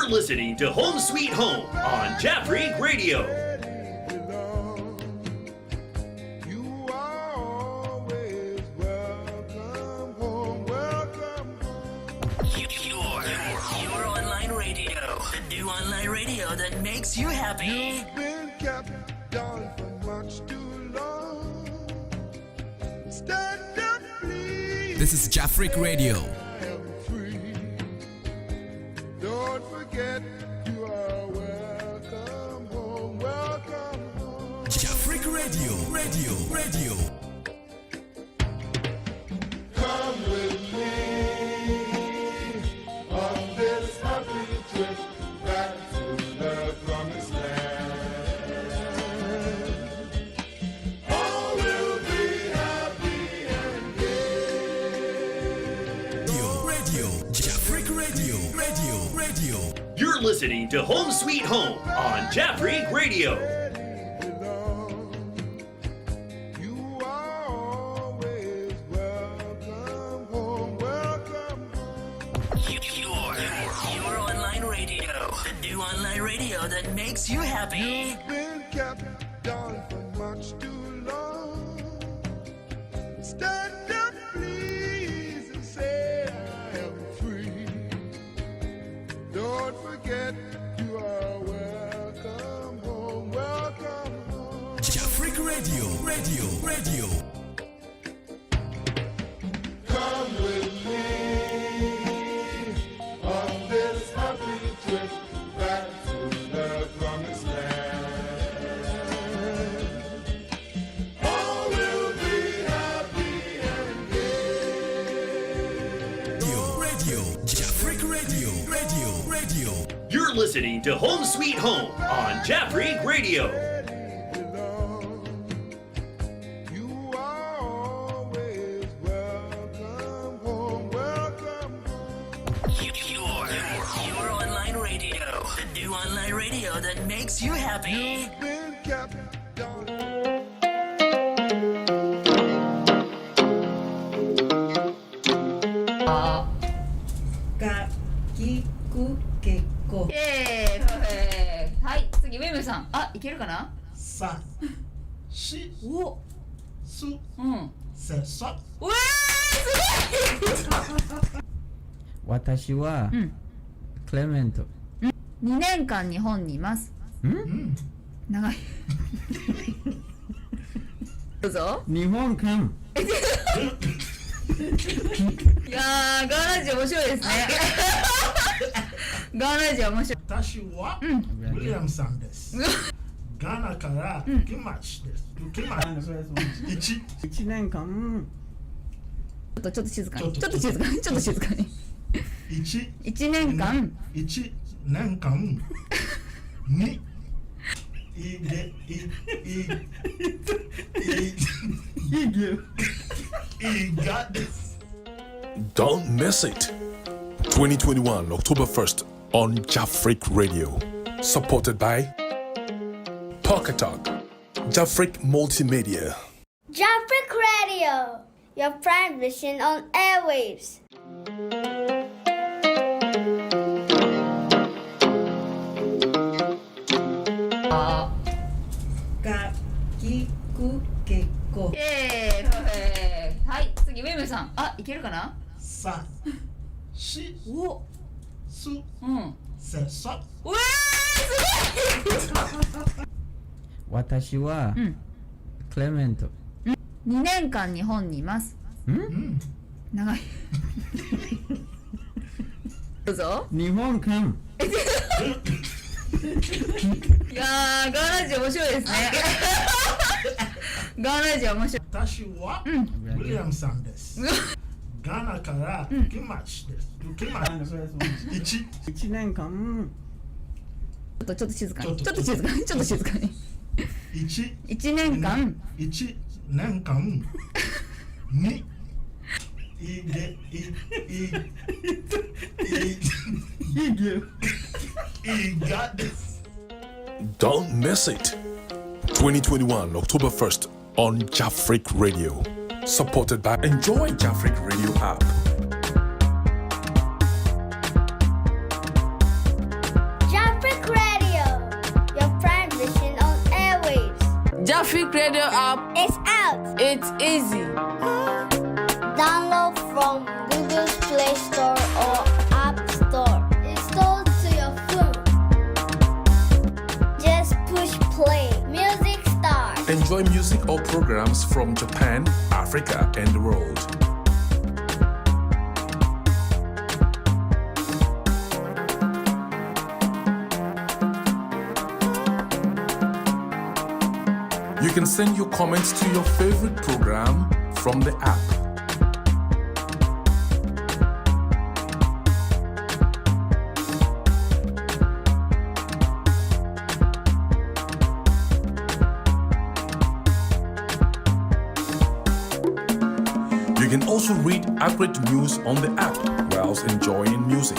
listening to Home Sweet Home on Jaffrey Radio. Your online radio. The new online radio that makes you happy. You've been kept down for much too long. Stand up, please. This is Jaffrey Radio. I am free. Don't forget you are welcome home. Welcome home. Jaffrey Radio. Radio. Come with me on this happy trip back to the promised land. All will be happy and gay. Radio. Jaffrey Radio. You're listening to Home Sweet Home on Jaffrey Radio. You are always welcome home. Welcome home. Your online radio. The new online radio that makes you happy. You've been kept down for much too long. Stand up, please, and say I am free. Don't forget you are welcome home. Welcome home. Jaffrey Radio. Come with me on this happy trip back to the promised land. All will be happy and gay. Radio. Jaffrey Radio. You're listening to Home Sweet Home on Jaffrey Radio. You are always welcome home. Welcome home. Your online radio. The new online radio that makes you happy. You've been kept down.はい、次ウェムさん。あ、いけるかな？さ、し、お、す、うん。せ、さ。うわー、す私は、クレメント。ごい。2年間日本にいます。長い。どうぞ。日本館。いやー、ガーナ人面白いですね。ガーナ人面白い。私は、ウィリアムさんです。ガーナから来ました。来ました。1年間。ちょっと静かに。ちょっと静かに。1年間。1年間にDon't miss it. 2021, October 1st on Jaffrick Radio. Supported by Talk Jaffrick Multimedia. Jaffrick Radio, your prime vision on airwaves. Yay! はい、次ウェムさん。あ、いけるかな？さ、し、お、す、うん。せ、さ。うわー、すごい。私は、クレメント。2年間日本にいます。長い。どうぞ。日本館。いやー、ガーナ人面白いですね。ガーナ人面白い。私は、ウィリアムさんです。ガーナから来ました。1年間。ちょっと静かに。1年間。にDon't miss it. 2021, October 1st on Jaffrick Radio. Supported by Enjoy Jaffrick Radio app. Jafric Radio app is out. It's easy. Download from Google's Play Store or App Store. Install to your phone. Just push play. Music starts. Enjoy music or programs from Japan, Africa, and the world. You can send your comments to your favorite program from the app. You can also read accurate news on the app whilst enjoying music.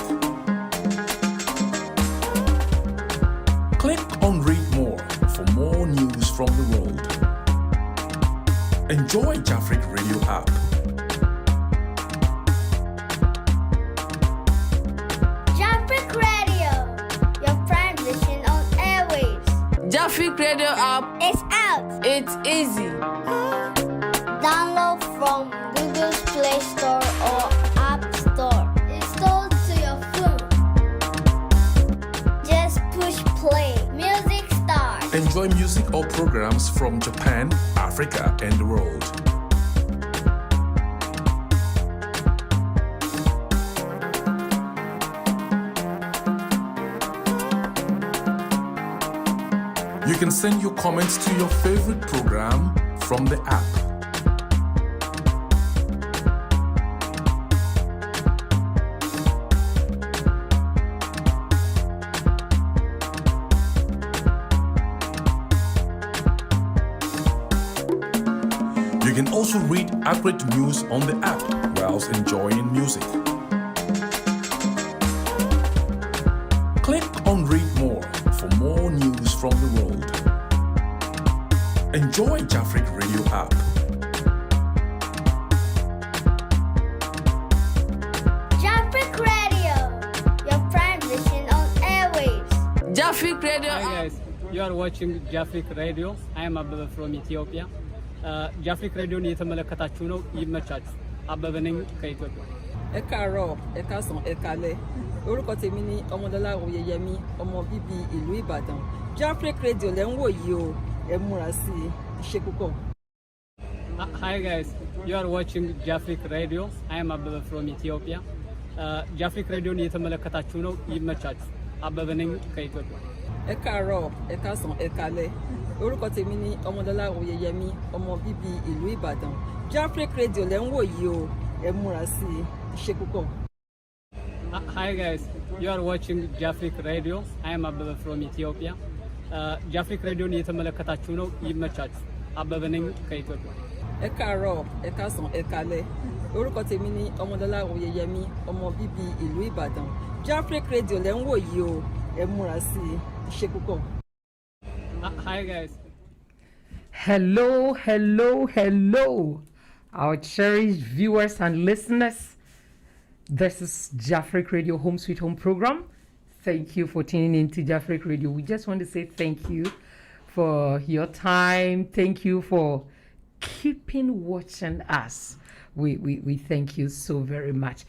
Click on Read More for more news from the world. Enjoy Jafric Radio app. Jafric Radio, your prime vision on airwaves. Jafric Radio app is out. It's easy. Download from Google's Play Store or App Store. Install to your phone. Just push play. Music starts. Enjoy music or programs from Japan, Africa, and the world. You can send your comments to your favorite program from the app. You can also read accurate news on the app whilst enjoying music. Click on Read More for more news from the world. Enjoy Jafric Radio app. Jafric Radio, your prime vision on airwaves. Jafric Radio Hi app. guys, you are watching Jafric Radio. I am Ababa from Ethiopia. Jafric Radio እየተመለከታችሁ ነው። ይመቻችሁ። አበበ ነኝ ከኢትዮጵያ። ẹ káàárọ̀ ẹ káàsán ẹ káalẹ́ orúkọ tèmi ni ọmọdọ́lá oyeyemi ọmọ bíbí ìlú ìbàdàn Jafric Radio lẹ́ ń wò yìí o ẹ múra sí i ṣe púpọ̀. Hi guys, you are watching Jafric Radio. I am Ababa from Ethiopia. Jafric Radio እየተመለከታችሁ ነው። ይመቻችሁ። አበበ ነኝ ከኢትዮጵያ። ẹ káàárọ̀ ẹ káàsán ẹ káalẹ́ orúkọ tèmi ni ọmọdọ́lá oyeyemi ọmọ bíbí ìlú ìbàdàn Jafric Radio lẹ́ ń wò yìí o ẹ múra sí i ṣe púpọ̀. Hi guys, you are watching Jafric Radio. I am Ababa from Ethiopia. Jafric Radio እየተመለከታችሁ ነው። ይመቻችሁ። አበበ ነኝ ከኢትዮጵያ። ẹ káàárọ̀ ẹ káàsán ẹ káalẹ́ orúkọ tèmi ni ọmọdọ́lá oyeyemi ọmọ bíbí ìlú ìbàdàn Jafric Radio lẹ́ ń wò yìí o ẹ múra sí i ṣe púpọ̀. Hi guys. Hello, our cherished viewers and listeners. This is Jafric Radio Home Sweet Home program. Thank you for tuning in to Jafric Radio. We just want to say thank you for your time. Thank you for keeping watching us. We thank you so very much.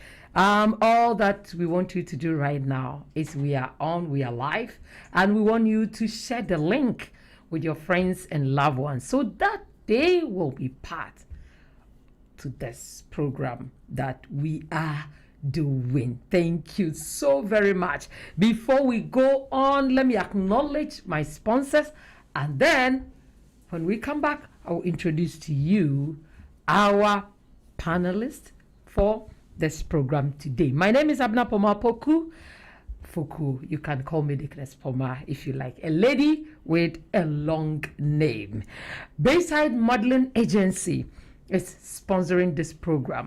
All that we want you to do right now is we are live, and we want you to share the link with your friends and loved ones so that they will be part to this program that we are doing. Thank you so very much. Before we go on, let me acknowledge my sponsors, and then when we come back, I will introduce to you our panelists for this program today. My name is Abna Poma Poku. Fuku, you can call me Dickness Poma if you like. A lady with a long name. Bayside Modeling Agency is sponsoring this program.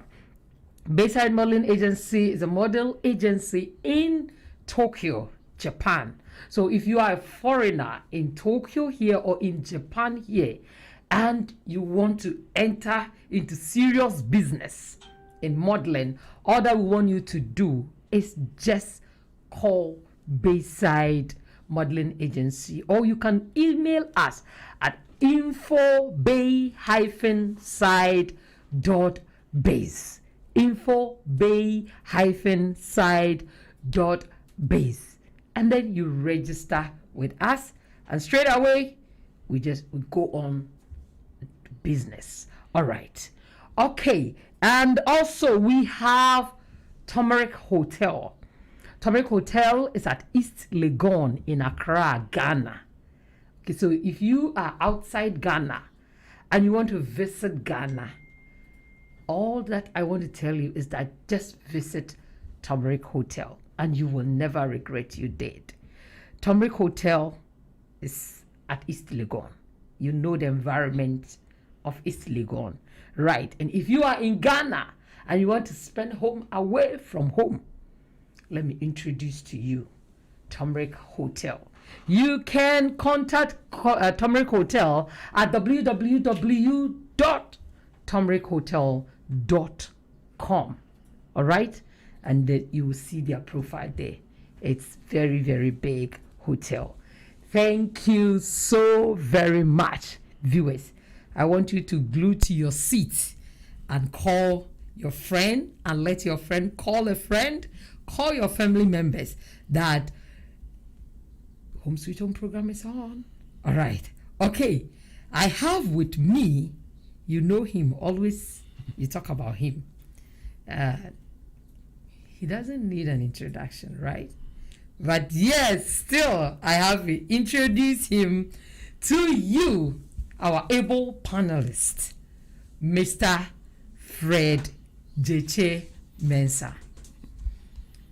Bayside Modeling Agency is a model agency in Tokyo, Japan. So if you are a foreigner in Tokyo here or in Japan here, and you want to enter into serious business in modeling, all that we want you to do is just call Bayside Modeling Agency, or you can email us at infobay-side.base. infobay-side.base. And then you register with us, and straight away we go on business. All right. Okay. And also we have Turmeric Hotel. Turmeric Hotel is at East Legon in Accra, Ghana. Okay, so if you are outside Ghana and you want to visit Ghana, all that I want to tell you is that just visit Turmeric Hotel and you will never regret you did. Turmeric Hotel is at East Legon. You know the environment of East Legon, right? And if you are in Ghana and you want to spend home away from home, let me introduce to you Turmeric Hotel. You can contact Turmeric Hotel at www.turmerichotel.com. All right, and you will see their profile there. It's very, very big hotel. Thank you so very much, viewers. I want you to glue to your seat and call your friend and let your friend call a friend, call your family members that Home Sweet Home program is on. All right. Okay. I have with me, you know him, always you talk about him. He doesn't need an introduction, right? But yes, still, I have to introduce him to you, our able panelist, Mr. Fred Jeche Mensah.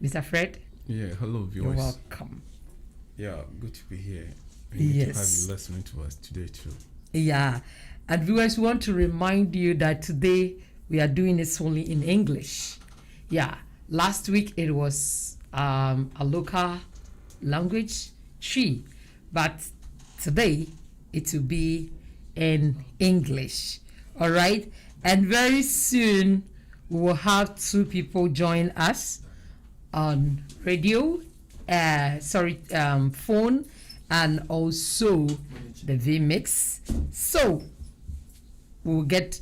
Mr. Fred? Yeah, hello, viewers. You're welcome. Yeah, good to be here. And Yes. good to have you listening to us today, too. Yeah. And viewers, we want to remind you that today we are doing this only in English. Yeah. Last week it was a local language, Chi. But today it will be in English. All right. And very soon we will have two people join us on radio, phone, and also the VMix. So we'll get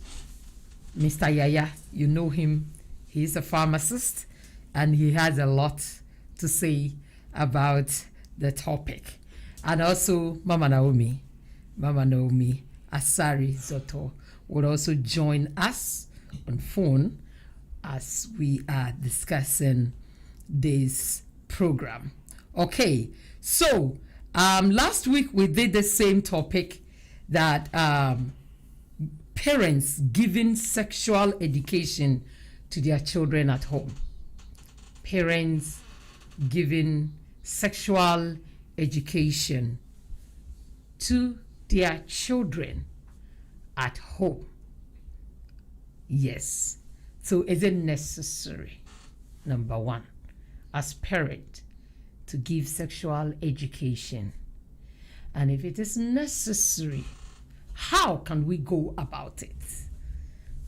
Mr. Yaya. You know him. He's a pharmacist and he has a lot to say about the topic. And also Mama Naomi Asari Zoto will also join us on phone as we are discussing this program. Okay, so last week we did the same topic, that parents giving sexual education to their children at home. Parents giving sexual education to their children at home. Yes. So is it necessary, number one, as parent, to give sexual education? And if it is necessary, how can we go about it?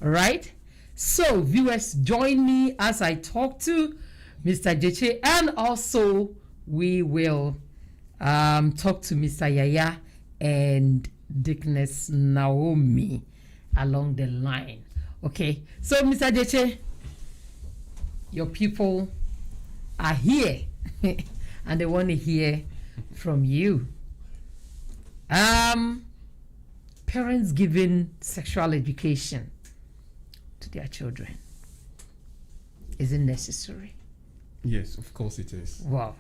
All right. So viewers, join me as I talk to Mr. Jeche, and also we will talk to Mr. Yaya and Dickness Naomi along the line. Okay. So Mr. Jeche, your people are here and they want to hear from you. Parents giving sexual education to their children, is it necessary? Yes, of course it is. Wow.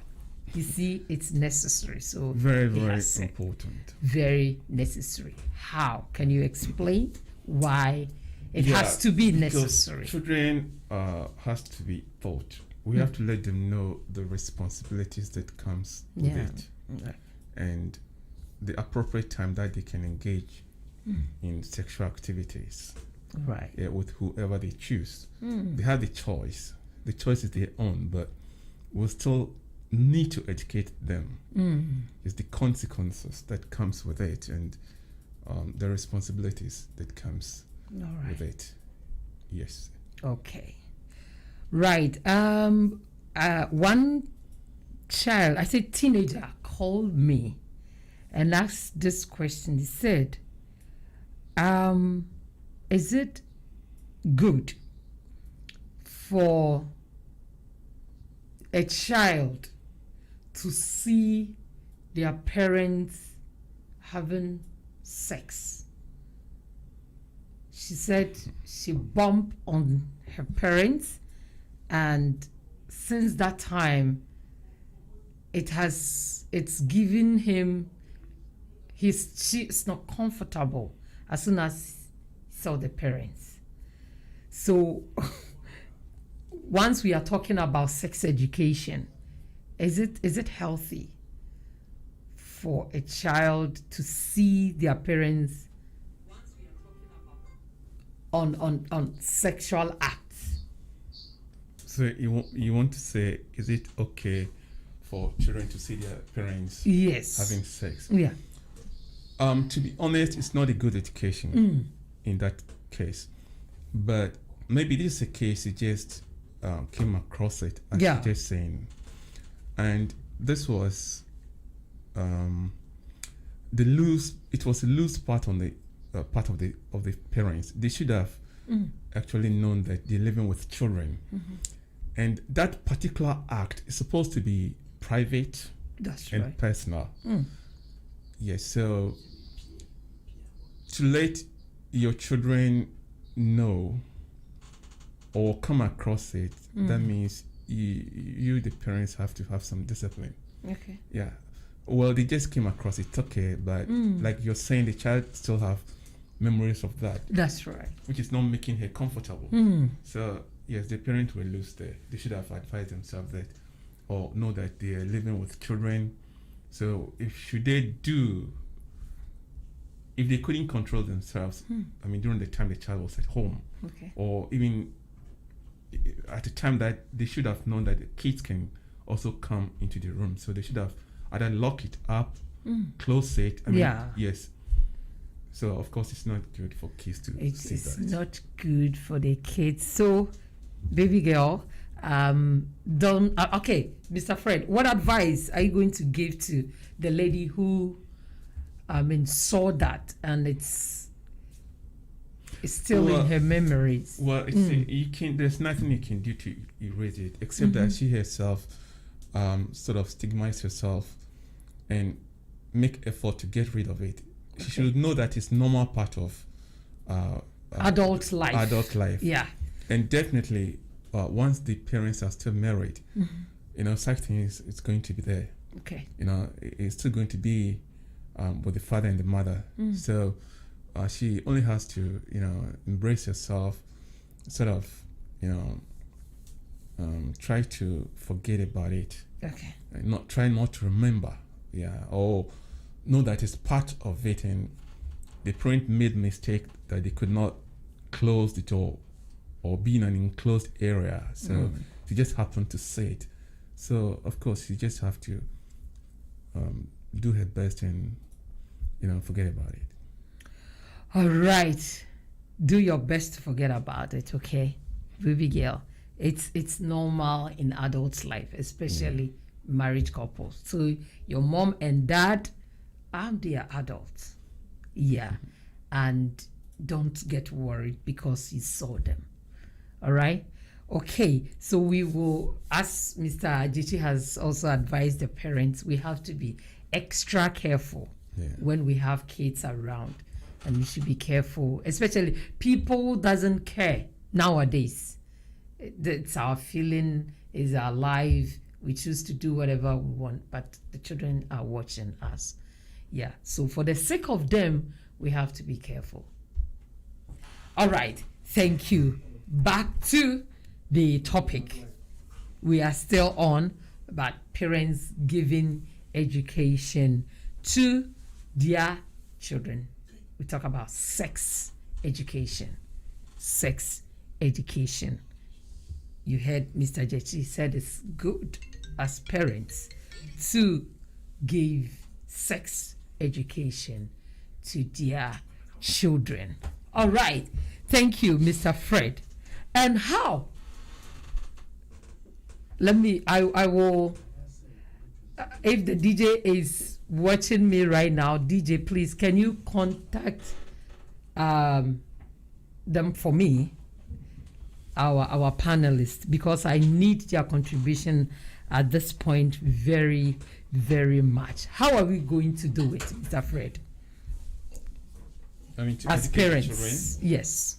You see, it's necessary. So very, it very has said, important. very necessary. How? Can you explain why it has to be necessary? Children has to be taught. We have to let them know the responsibilities that comes with it, and the appropriate time that they can engage in sexual activities, right? Yeah, with whoever they choose. They have the choice. The choice is their own, but we'll still need to educate them. It's the consequences that comes with it, and the responsibilities that comes with it. Yes. Okay. Right. One child, teenager, called me and asked this question. He said, Is it good for a child to see their parents having sex? She said she bumped on her parents, and since that time it's given him she's not comfortable as soon as he saw the parents. So once we are talking about sex education, is it healthy for a child to see their parents on sexual acts? So you want to say, is it okay for children to see their parents having sex? Yeah. To be honest, it's not a good education in that case. But maybe this is a case you just came across it and you're just saying. And this was it was a loose part on the part of the parents. They should have actually known that they're living with children. And that particular act is supposed to be private and personal. Yes, so to let your children know or come across it, that means you the parents have to have some discipline. Okay. Yeah. Well, they just came across it, okay, but like you're saying, the child still have memories of that. That's right. Which is not making her comfortable. So yes, the parents were loose there. They should have advised themselves that, or know that they are living with children. So if they couldn't control themselves, I mean, during the time the child was at home, or even at the time that they should have known that the kids can also come into the room, so they should have either lock it up, close it. I mean, yes. So of course, it's not good for kids to see that. It's not good for the kids. So, baby girl, don't. Okay, Mr. Fred, what advice are you going to give to the lady who, saw that and it's still in her memories? Well, there's nothing you can do to erase it except that she herself sort of stigmatized herself and make effort to get rid of it. She should know that it's normal part of adult life. Yeah. And definitely, once the parents are still married, such things it's going to be there. Okay. It's still going to be with the father and the mother. So she only has to, embrace herself, sort of, try to forget about it. Okay. And try not to remember. Yeah. Or know that it's part of it, and the parent made mistake that they could not close the door or be in an enclosed area. So they just happened to say it. So of course you just have to do her best and forget about it. All right, do your best to forget about it, okay, baby girl. It's normal in adults' life, especially married couples. So your mom and dad, they are adults, and don't get worried because you saw them. All right. Okay, so we will, as Mr. Ajichi has also advised the parents, we have to be extra careful when we have kids around, and we should be careful, especially people doesn't care nowadays. It's our feeling, is our life. We choose to do whatever we want, but the children are watching us. Yeah, so for the sake of them, we have to be careful. All right, thank you. Back to the topic. We are still on about parents giving education to their children. We talk about sex education. Sex education. You heard Mr. Jechi said it's good as parents to give sex education to their children. All right. Thank you, Mr. Fred. And how? I will, if the DJ is watching me right now, DJ, please, can you contact them for me, our panelists, because I need their contribution at this point very, very much. How are we going to do it, Mr. Fred? I mean, as parents, yes.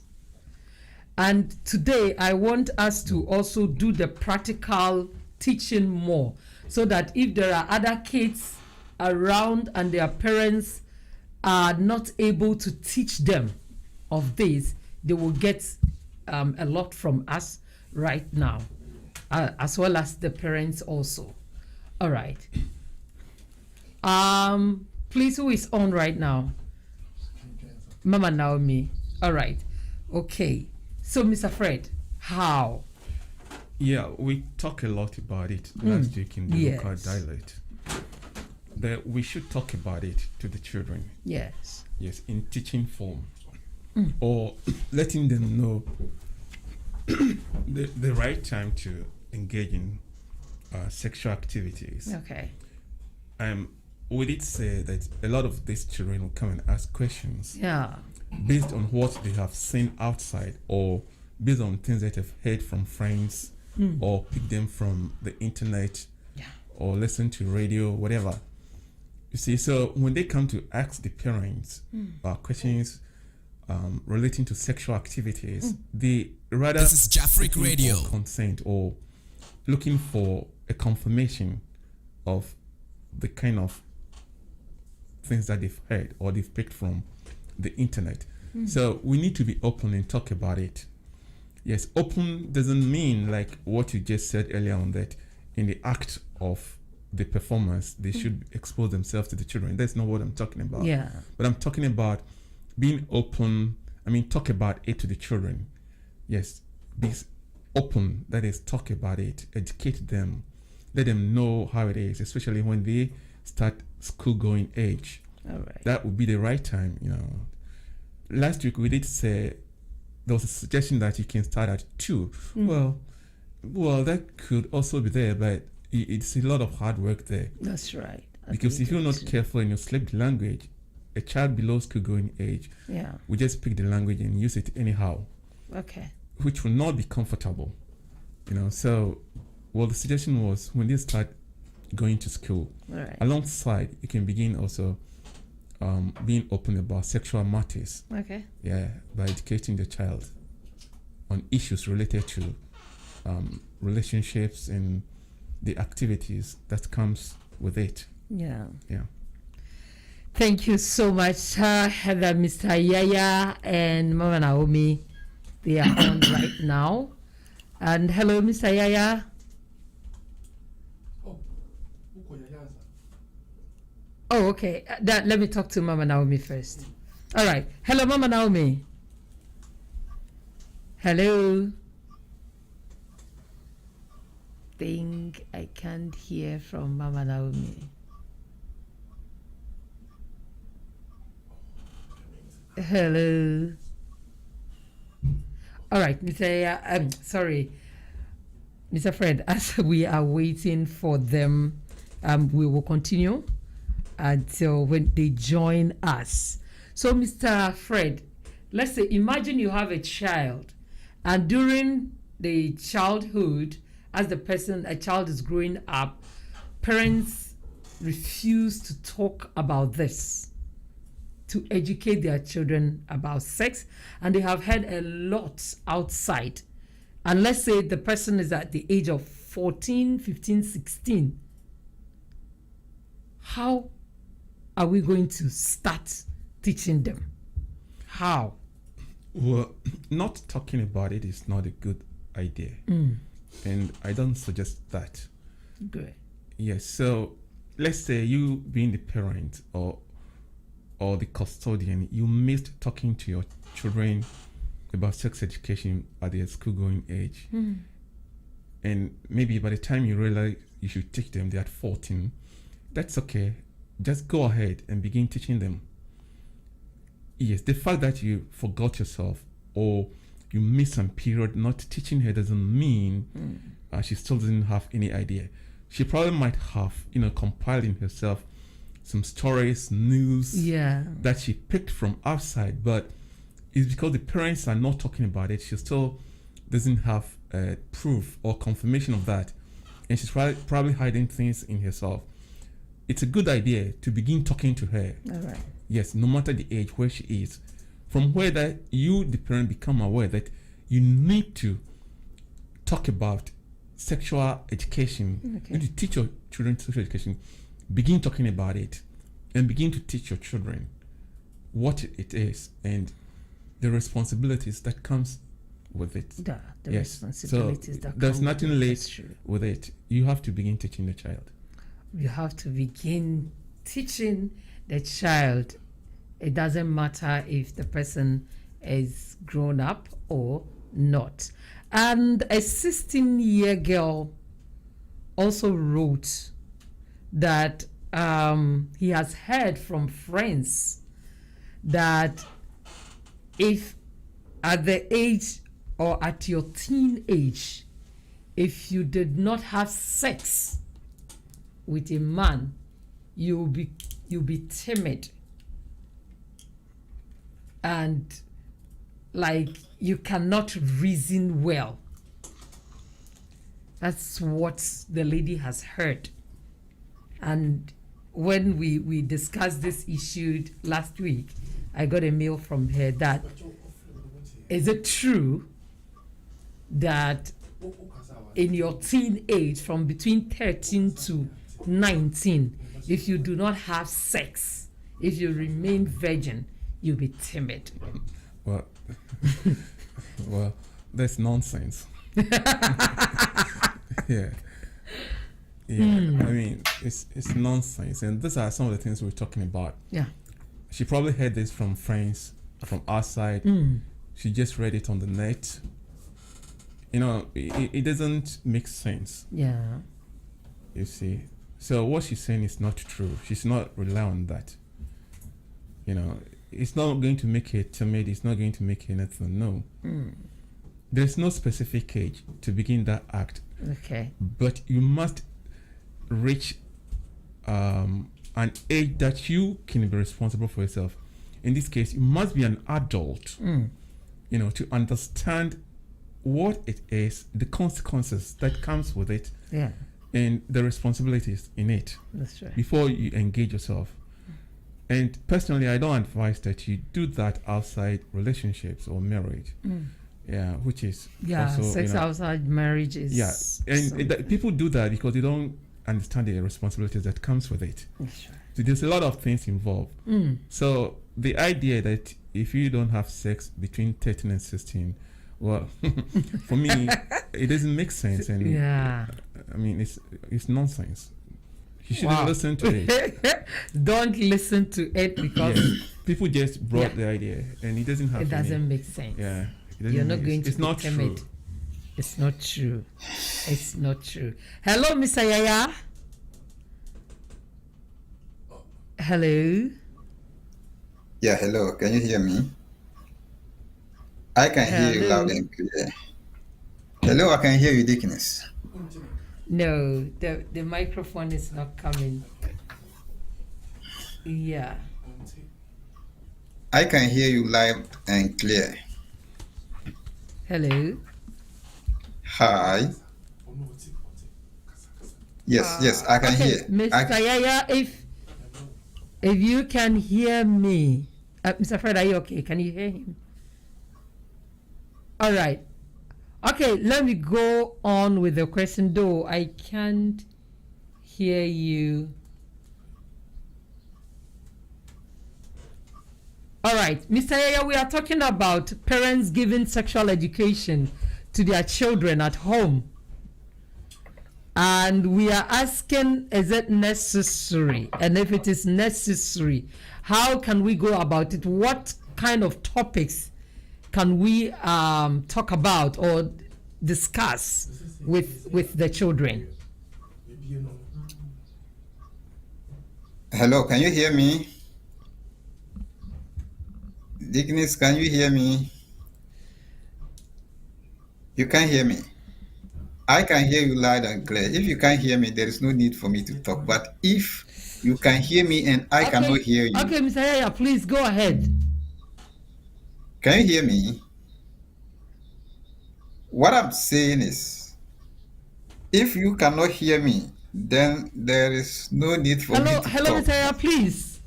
And today I want us to also do the practical teaching more, so that if there are other kids around and their parents are not able to teach them of this, they will get a lot from us right now, as well as the parents also. All right. Please, who is on right now? Mama Naomi. All right. Okay. So, Mr. Fred, how? Yeah, we talk a lot about it last week in the local dialect. That we should talk about it to the children. Yes. Yes, in teaching form. Or letting them know the right time to engage in sexual activities. Okay. We did say that a lot of these children will come and ask questions. Yeah. Based on what they have seen outside, or based on things that they've heard from friends, or pick them from the internet, or listen to radio, whatever. You see, so when they come to ask the parents questions relating to sexual activities, they rather This is Jafric Radio. Consent, or looking for a confirmation of the kind of things that they've heard or they've picked from the internet. So we need to be open and talk about it. Yes, open doesn't mean like what you just said earlier on, that in the act of the performance they should expose themselves to the children. That's not what I'm talking about. Yeah. But I'm talking about being open. I mean, talk about it to the children. Yes, be open. That is, talk about it, educate them, let them know how it is, especially when they start school going age. All right. That would be the right time, you know. Last week we did say there was a suggestion that you can start at 2. Well, that could also be there, but it's a lot of hard work there. That's right. Because if you're not careful and you select the language, a child below school going age, we just pick the language and use it anyhow. Okay. Which will not be comfortable, you know. So, the suggestion was when they start going to school, alongside you can begin also being open about sexual matters. Okay. Yeah, by educating the child on issues related to relationships and the activities that comes with it. Yeah. Yeah. Thank you so much, Heather, Mr. Yaya, and Mama Naomi. They are on right now. And hello, Mr. Yaya. Oh, okay. Let me talk to Mama Naomi first. All right. Hello, Mama Naomi. Hello. Think I can't hear from Mama Naomi. Hello. All right, sorry, Mr. Fred. As we are waiting for them, we will continue until when they join us. So, Mr. Fred, let's say, imagine you have a child, and during the childhood, as a child is growing up, parents refuse to talk about this, to educate their children about sex, and they have heard a lot outside. And let's say the person is at the age of 14, 15, 16. How are we going to start teaching them? How? Well, not talking about it is not a good idea. And I don't suggest that. Good. Yes, so let's say you being the parent or the custodian, you missed talking to your children about sex education at their school going age. And maybe by the time you realize you should teach them, they're at 14. That's okay. Just go ahead and begin teaching them. Yes, the fact that you forgot yourself or you missed some period not teaching her doesn't mean she still doesn't have any idea. She probably might have, compiled in herself some stories, news that she picked from outside, but is because the parents are not talking about it. She still doesn't have proof or confirmation of that, and she's probably hiding things in herself. It's a good idea to begin talking to her. All right. Yes, no matter the age where she is, from where that you, the parent, become aware that you need to talk about sexual education. Okay. You need to teach your children sexual education. Begin talking about it, and begin to teach your children what it is and the responsibilities that comes with it. The yes. responsibilities so that there's come nothing with it. late with it. You have to begin teaching the child. You have to begin teaching the child. It doesn't matter if the person is grown up or not. And a 16-year girl also wrote that he has heard from friends that if at the age or at your teen age, if you did not have sex with a man, you'll be timid and like you cannot reason well. That's what the lady has heard. And when we discussed this issue last week, I got a mail from her that, is it true that in your teen age, from between 13 to 19, if you do not have sex, if you remain virgin, you'll be timid? Well, well, that's nonsense. Yeah. I mean, it's nonsense, and these are some of the things we're talking about. Yeah. She probably heard this from friends, from our side. She just read it on the net. You know, it doesn't make sense. Yeah. You see, so what she's saying is not true. She's not rely on that. You know, it's not going to make her timid. It's not going to make her anything. No. There's no specific age to begin that act. Okay. But you must reach an age that you can be responsible for yourself. In this case, you must be an adult, you know, to understand what it is, the consequences that comes with it, and the responsibilities in it. That's right. Before you engage yourself. And personally, I don't advise that you do that outside relationships or marriage. Yeah, which is also, sex you know, outside marriage is and people do that because they don't understand the responsibilities that comes with it. Sure. So there's a lot of things involved. So the idea that if you don't have sex between 13 and 16, well, for me, it doesn't make sense. And I mean, it's nonsense. You shouldn't listen to it. Don't listen to it because people just brought the idea, and it doesn't have. It doesn't make sense. Yeah. You're not going to it's not timid. true. It's not true. It's not true. Hello, Mr. Yaya. Hello. Yeah, hello. Can you hear me? I can hear you loud and clear. Hello, I can hear you, Dickness. No, the microphone is not coming. Yeah. I can hear you loud and clear. Hello. Hi. Yes, I can hear. Mr. Yaya, if you can hear me, Mr. Fred, are you okay? Can you hear him? All right. Okay, let me go on with the question, though I can't hear you. All right, Mr. Yaya, we are talking about parents giving sexual education to their children at home. And we are asking, is it necessary? And if it is necessary, how can we go about it? What kind of topics can we talk about or discuss with the children? Hello, can you hear me? Dickness, can you hear me? You can't hear me. I can hear you loud and clear. If you can't hear me, there is no need for me to talk. But if you can hear me and I cannot hear you. Okay, Mr. Yaya, please go ahead. Can you hear me? What I'm saying is, if you cannot hear me, then there is no need for me to Hello, talk. Mr. Please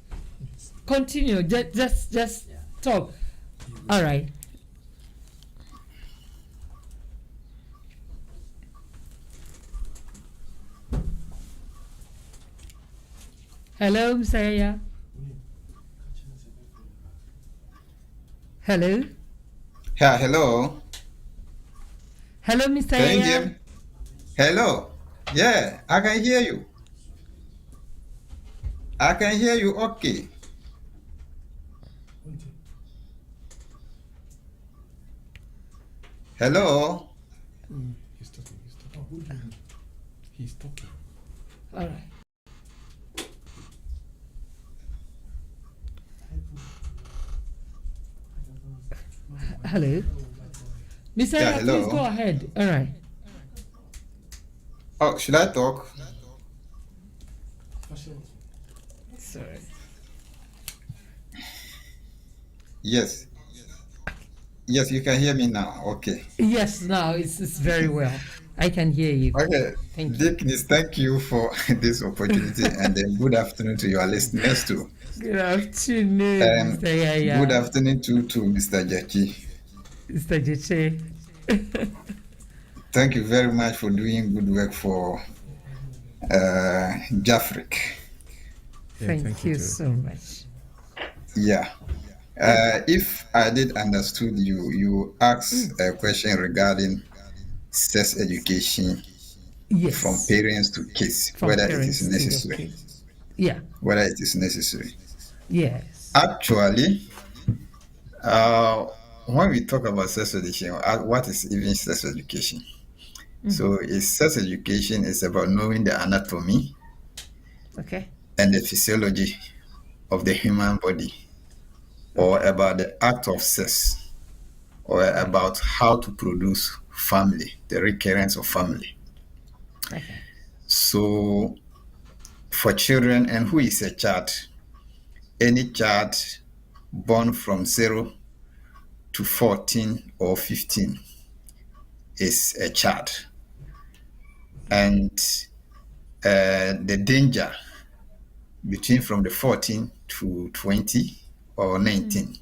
continue. Just talk. All right. Hello, Mr. Hello. Yeah, hello. Hello, Mr. Can you hear me? Hello. Yeah, I can hear you. I can hear you. Okay. Hello. He's talking. He's talking. All right. Hello. Mr. Yeah, hello. Please go ahead. All right. Oh, should I talk? Sorry. Yes. Yes, you can hear me now. Okay. Yes, now it's very well. I can hear you. Okay. Dickness, thank you for this opportunity, and then good afternoon to your listeners too. Good afternoon, Mr. Yaya. Good afternoon to Mr. Jackie. Mr. Jeche. Thank you very much for doing good work for Jafric. Thank you so much. Yeah. If I did understood you, you asked a question regarding sex education from parents to kids, whether it is necessary. Yeah. Whether it is necessary. Yes. Actually, when we talk about sex education, what is even sex education? So, sex education is about knowing the anatomy, and the physiology of the human body, or about the act of sex, or about how to produce family, the recurrence of family. So, for children, and who is a child? Any child born from 0 to 14 or 15 is a child. And the danger between from the 14 to 20 or 19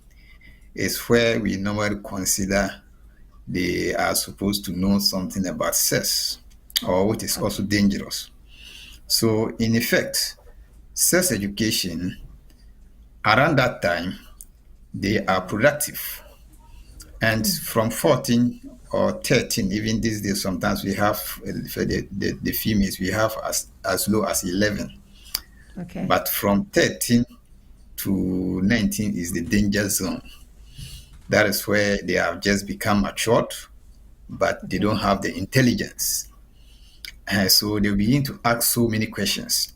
is where we normally consider they are supposed to know something about sex, or what is also dangerous. So in effect, sex education around that time, they are productive. And from 14 or 13, even these days, sometimes we have for the females, we have as low as 11. But from 13 to 19 is the danger zone. That is where they have just become matured, but they don't have the intelligence. And so they begin to ask so many questions.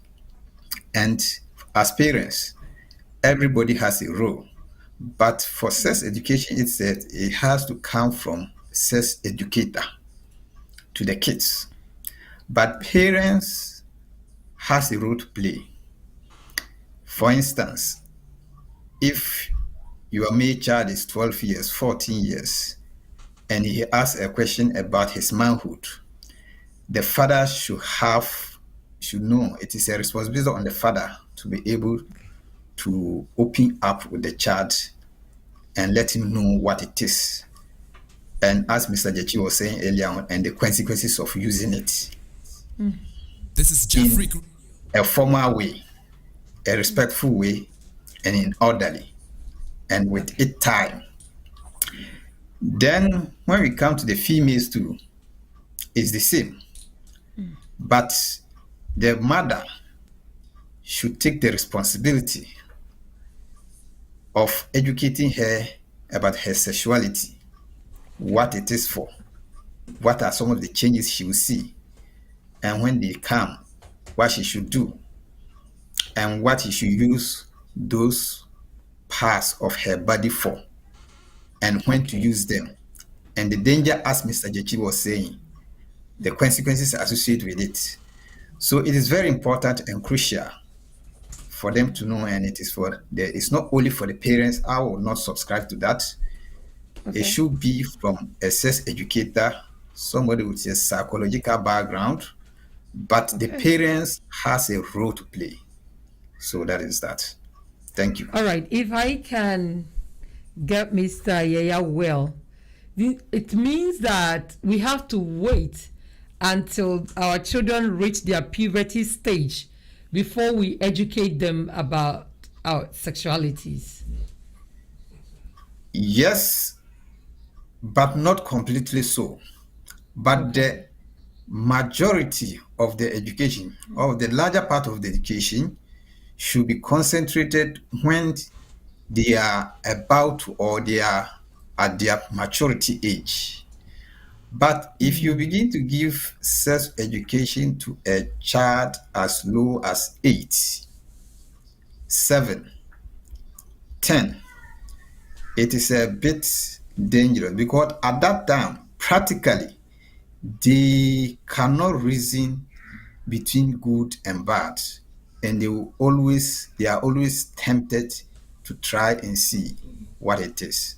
And as parents, everybody has a role. But for sex education itself, it has to come from sex educator to the kids. But parents has a role to play. For instance, if your male child is 12 years, 14 years, and he asks a question about his manhood, the father should know it is a responsibility on the father to be able to open up with the child and let him know what it is. And as Mr. Jechi was saying earlier on, and the consequences of using it. This is Jeffrey. In a formal way, a respectful way, and in orderly, and with it time. Then when we come to the females too, it's the same. But the mother should take the responsibility of educating her about her sexuality, what it is for, what are some of the changes she will see, and when they come, what she should do, and what she should use those parts of her body for, and when to use them. And the danger, as Mr. Jechi was saying, the consequences associated with it. So it is very important and crucial for them to know, and it's not only for the parents. I will not subscribe to that. It should be from a sex educator, somebody with a psychological background, but the parents has a role to play. So that is that. Thank you. All right. If I can get Mr. Yaya well, it means that we have to wait until our children reach their puberty stage before we educate them about our sexualities. Yes, but not completely so. But the majority of the education, or the larger part of the education, should be concentrated when they are about to, or they are at their maturity age. But if you begin to give sex education to a child as low as 8, 7, 10, it is a bit dangerous, because at that time, practically, they cannot reason between good and bad, and they are always tempted to try and see what it is.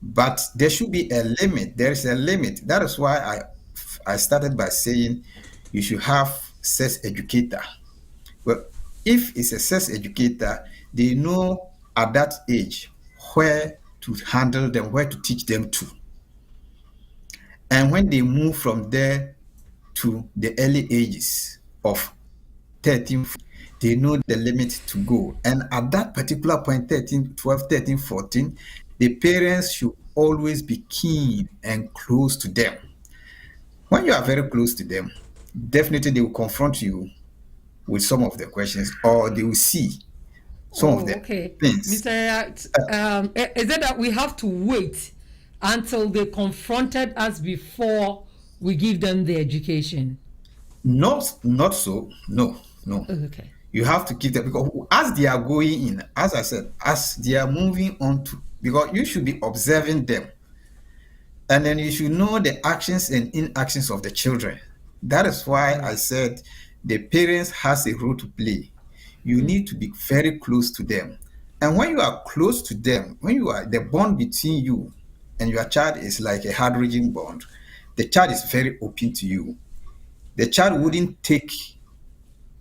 But there should be a limit. There is a limit. That is why I started by saying you should have sex educator. Well, if it's a sex educator, they know at that age where to handle them, where to teach them to. And when they move from there to the early ages of 13, they know the limit to go. And at that particular point, 13, 12, 13, 14, the parents should always be keen and close to them. When you are very close to them, definitely they will confront you with some of the questions, or they will see some of the things. Mr. Is it that we have to wait until they confronted us before we give them the education? Not so. No. Okay. You have to keep them, because as they are going in, as I said, as they are moving on to, because you should be observing them, and then you should know the actions and inactions of the children. That is why I said the parents has a role to play. You need to be very close to them. And when you are close to them, when you are, the bond between you and your child is like a hydrogen bond, the child is very open to you. The child wouldn't take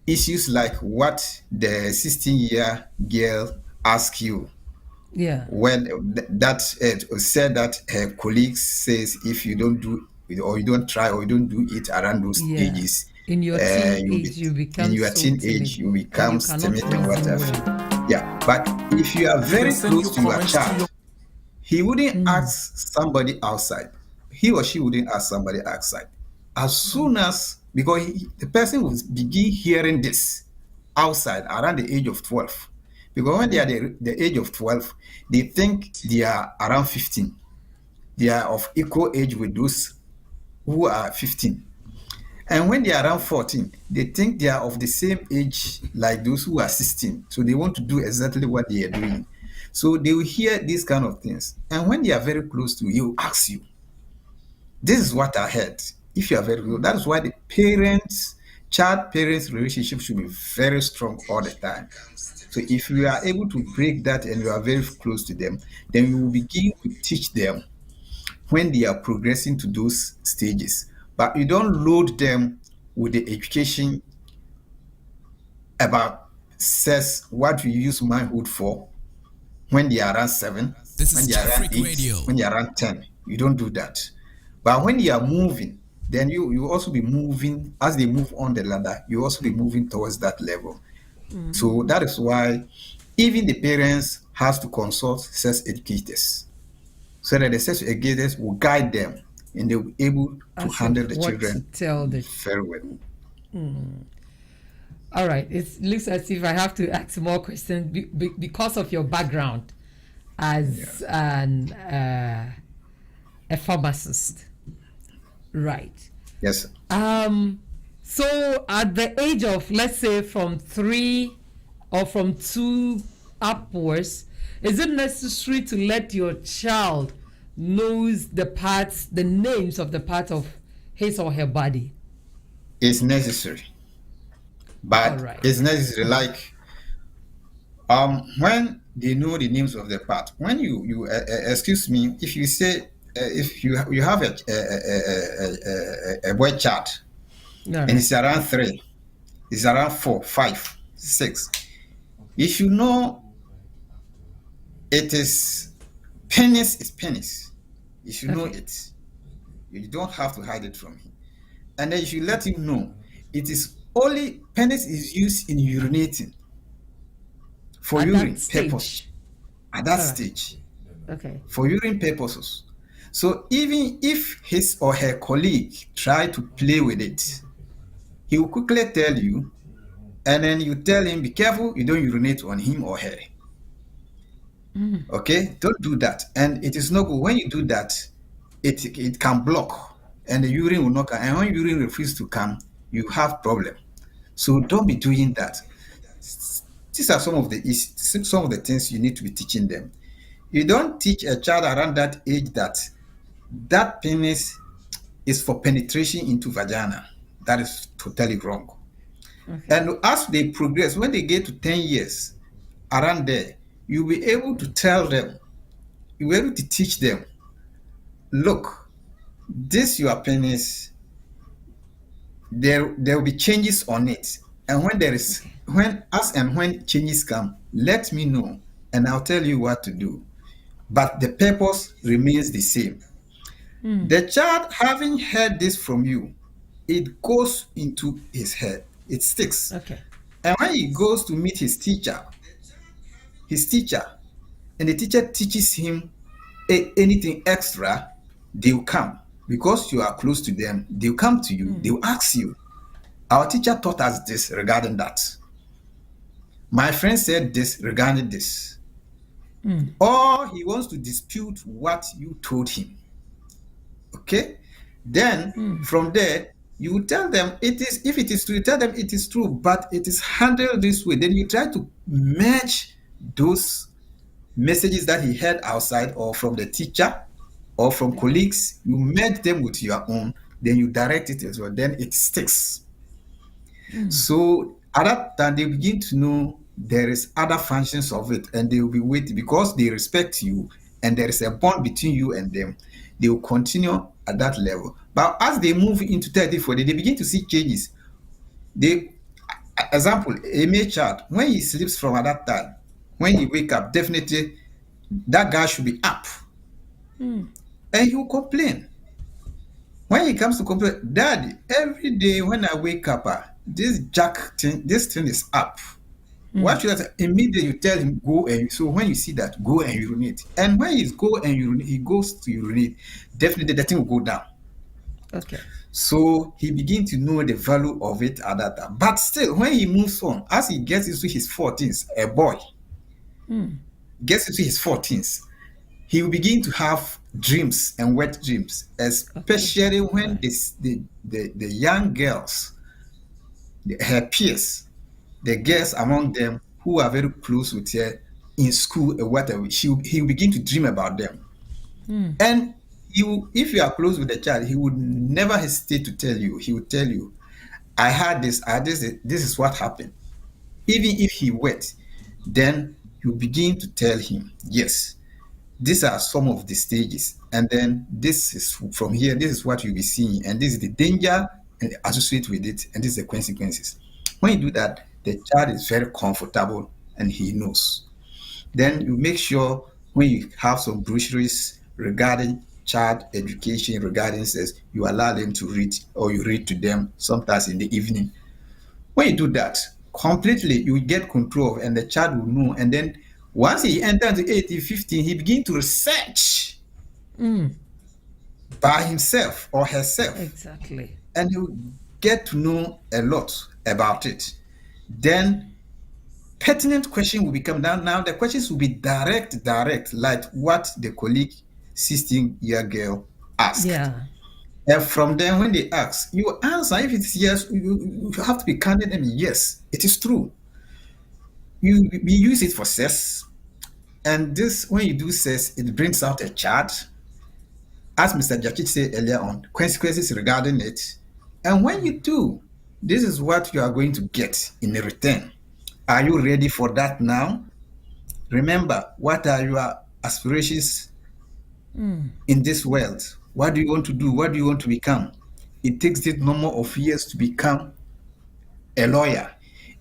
issues like what the 16-year girl asked you. Yeah. When that said that her colleagues says, if you don't do it, or you don't try, or you don't do it around those ages, in your teenage you become timid and whatever. Yeah, but if you are very close to your child, he wouldn't ask somebody outside. He or she wouldn't ask somebody outside. As soon as, because the person will begin hearing this outside around the age of 12. Because when they are the age of 12, they think they are around 15. They are of equal age with those who are 15. And when they are around 14, they think they are of the same age like those who are 16. So they want to do exactly what they are doing. So they will hear these kind of things. And when they are very close to you, ask you, this is what I heard. If you are very close, that is why the child-parents relationship should be very strong all the time. So if you are able to break that and you are very close to them, then you will begin to teach them when they are progressing to those stages. But you don't load them with the education about sex, what you use manhood for, when they are around 7, when they are around 8, when they are around 10. You don't do that. But when they are moving, then you also be moving, as they move on the ladder, you also be moving towards that level. So that is why even the parents has to consult sex educators, so that the sex educators will guide them and they'll be able to handle the children very well. All right. It looks as if I have to ask more questions because of your background as a pharmacist. Right. Yes. So at the age of, let's say, from 3 or from 2 upwards, is it necessary to let your child knows the names of the parts of his or her body? It's necessary. But it's necessary, like When they know the names of the part, when you excuse me, if you say if you have a boy child, and it's around 3, it's around 4, 5, 6. If you know it is penis is penis, if you know it, you don't have to hide it from him. And then you should let him know it is only penis is used in urinating for At urine that purpose. stage. At that stage. Okay. For urine purposes. So even if his or her colleague try to play with it, he will quickly tell you, and then you tell him, be careful, you don't urinate on him or her. Okay, don't do that. And it is not good. When you do that, it can block, and the urine will not come. And when urine refuses to come, you have problem. So don't be doing that. These are some of the things you need to be teaching them. You don't teach a child around that age that penis is for penetration into vagina. That is totally wrong. And as they progress, when they get to 10 years, around there, you'll be able to tell them, you'll be able to teach them, look, this your penis, there will be changes on it. And when there is, when changes come, let me know, and I'll tell you what to do. But the purpose remains the same. The child, having heard this from you, it goes into his head. It sticks. Okay. And when he goes to meet his teacher, and the teacher teaches him anything extra, they'll come. Because you are close to them, they'll come to you. They'll ask you, our teacher taught us this regarding that. My friend said this regarding this. Or he wants to dispute what you told him. Okay? Then from there, you tell them it is, if it is true, you tell them it is true, but it is handled this way. Then you try to merge those messages that he heard outside or from the teacher or from colleagues. You merge them with your own, then you direct it as well. Then it sticks. So at that time, they begin to know there is other functions of it, and they will be waiting because they respect you and there is a bond between you and them. They will continue at that level. But as they move into 30, 40, they begin to see changes. Example, a male child, when he sleeps from at that time, when he wake up, definitely that guy should be up. And he will complain. When he comes to complain, Daddy, every day when I wake up, this thing is up. What should I say? Immediately you tell him, go and, so when you see that, go and urinate. And when he goes to urinate, definitely the thing will go down. Okay. So he begins to know the value of it at that time. But still, when he moves on, as he gets into his 14s, a boy gets into his 14s, he will begin to have dreams and wet dreams, especially when the young girls, her peers, the girls among them who are very close with her in school or whatever, he will begin to dream about them. And if you are close with the child, he would never hesitate to tell you. He would tell you, I had this, this is what happened. Even if he wet, then you begin to tell him, yes, these are some of the stages. And then this is from here, this is what you'll be seeing. And this is the danger associated with it. And this is the consequences. When you do that, the child is very comfortable and he knows. Then you make sure when you have some brochures regarding child education, regarding sex, you allow them to read, or you read to them sometimes in the evening. When you do that, completely, you get control, and the child will know. And then once he enters into 18, 15, he begins to research by himself or herself. Exactly. And you get to know a lot about it. Then pertinent question will become down. Now the questions will be direct, like what the colleague 16-year girl asked. Yeah. And from there, when they ask, you answer. If it's yes, you have to be candid and yes, it is true. We use it for sex. And this, when you do sex, it brings out a child. As Mr. Jakit said earlier on, consequences regarding it. And when you do, this is what you are going to get in return. Are you ready for that now? Remember, what are your aspirations in this world? What do you want to do? What do you want to become? It takes this number of years to become a lawyer.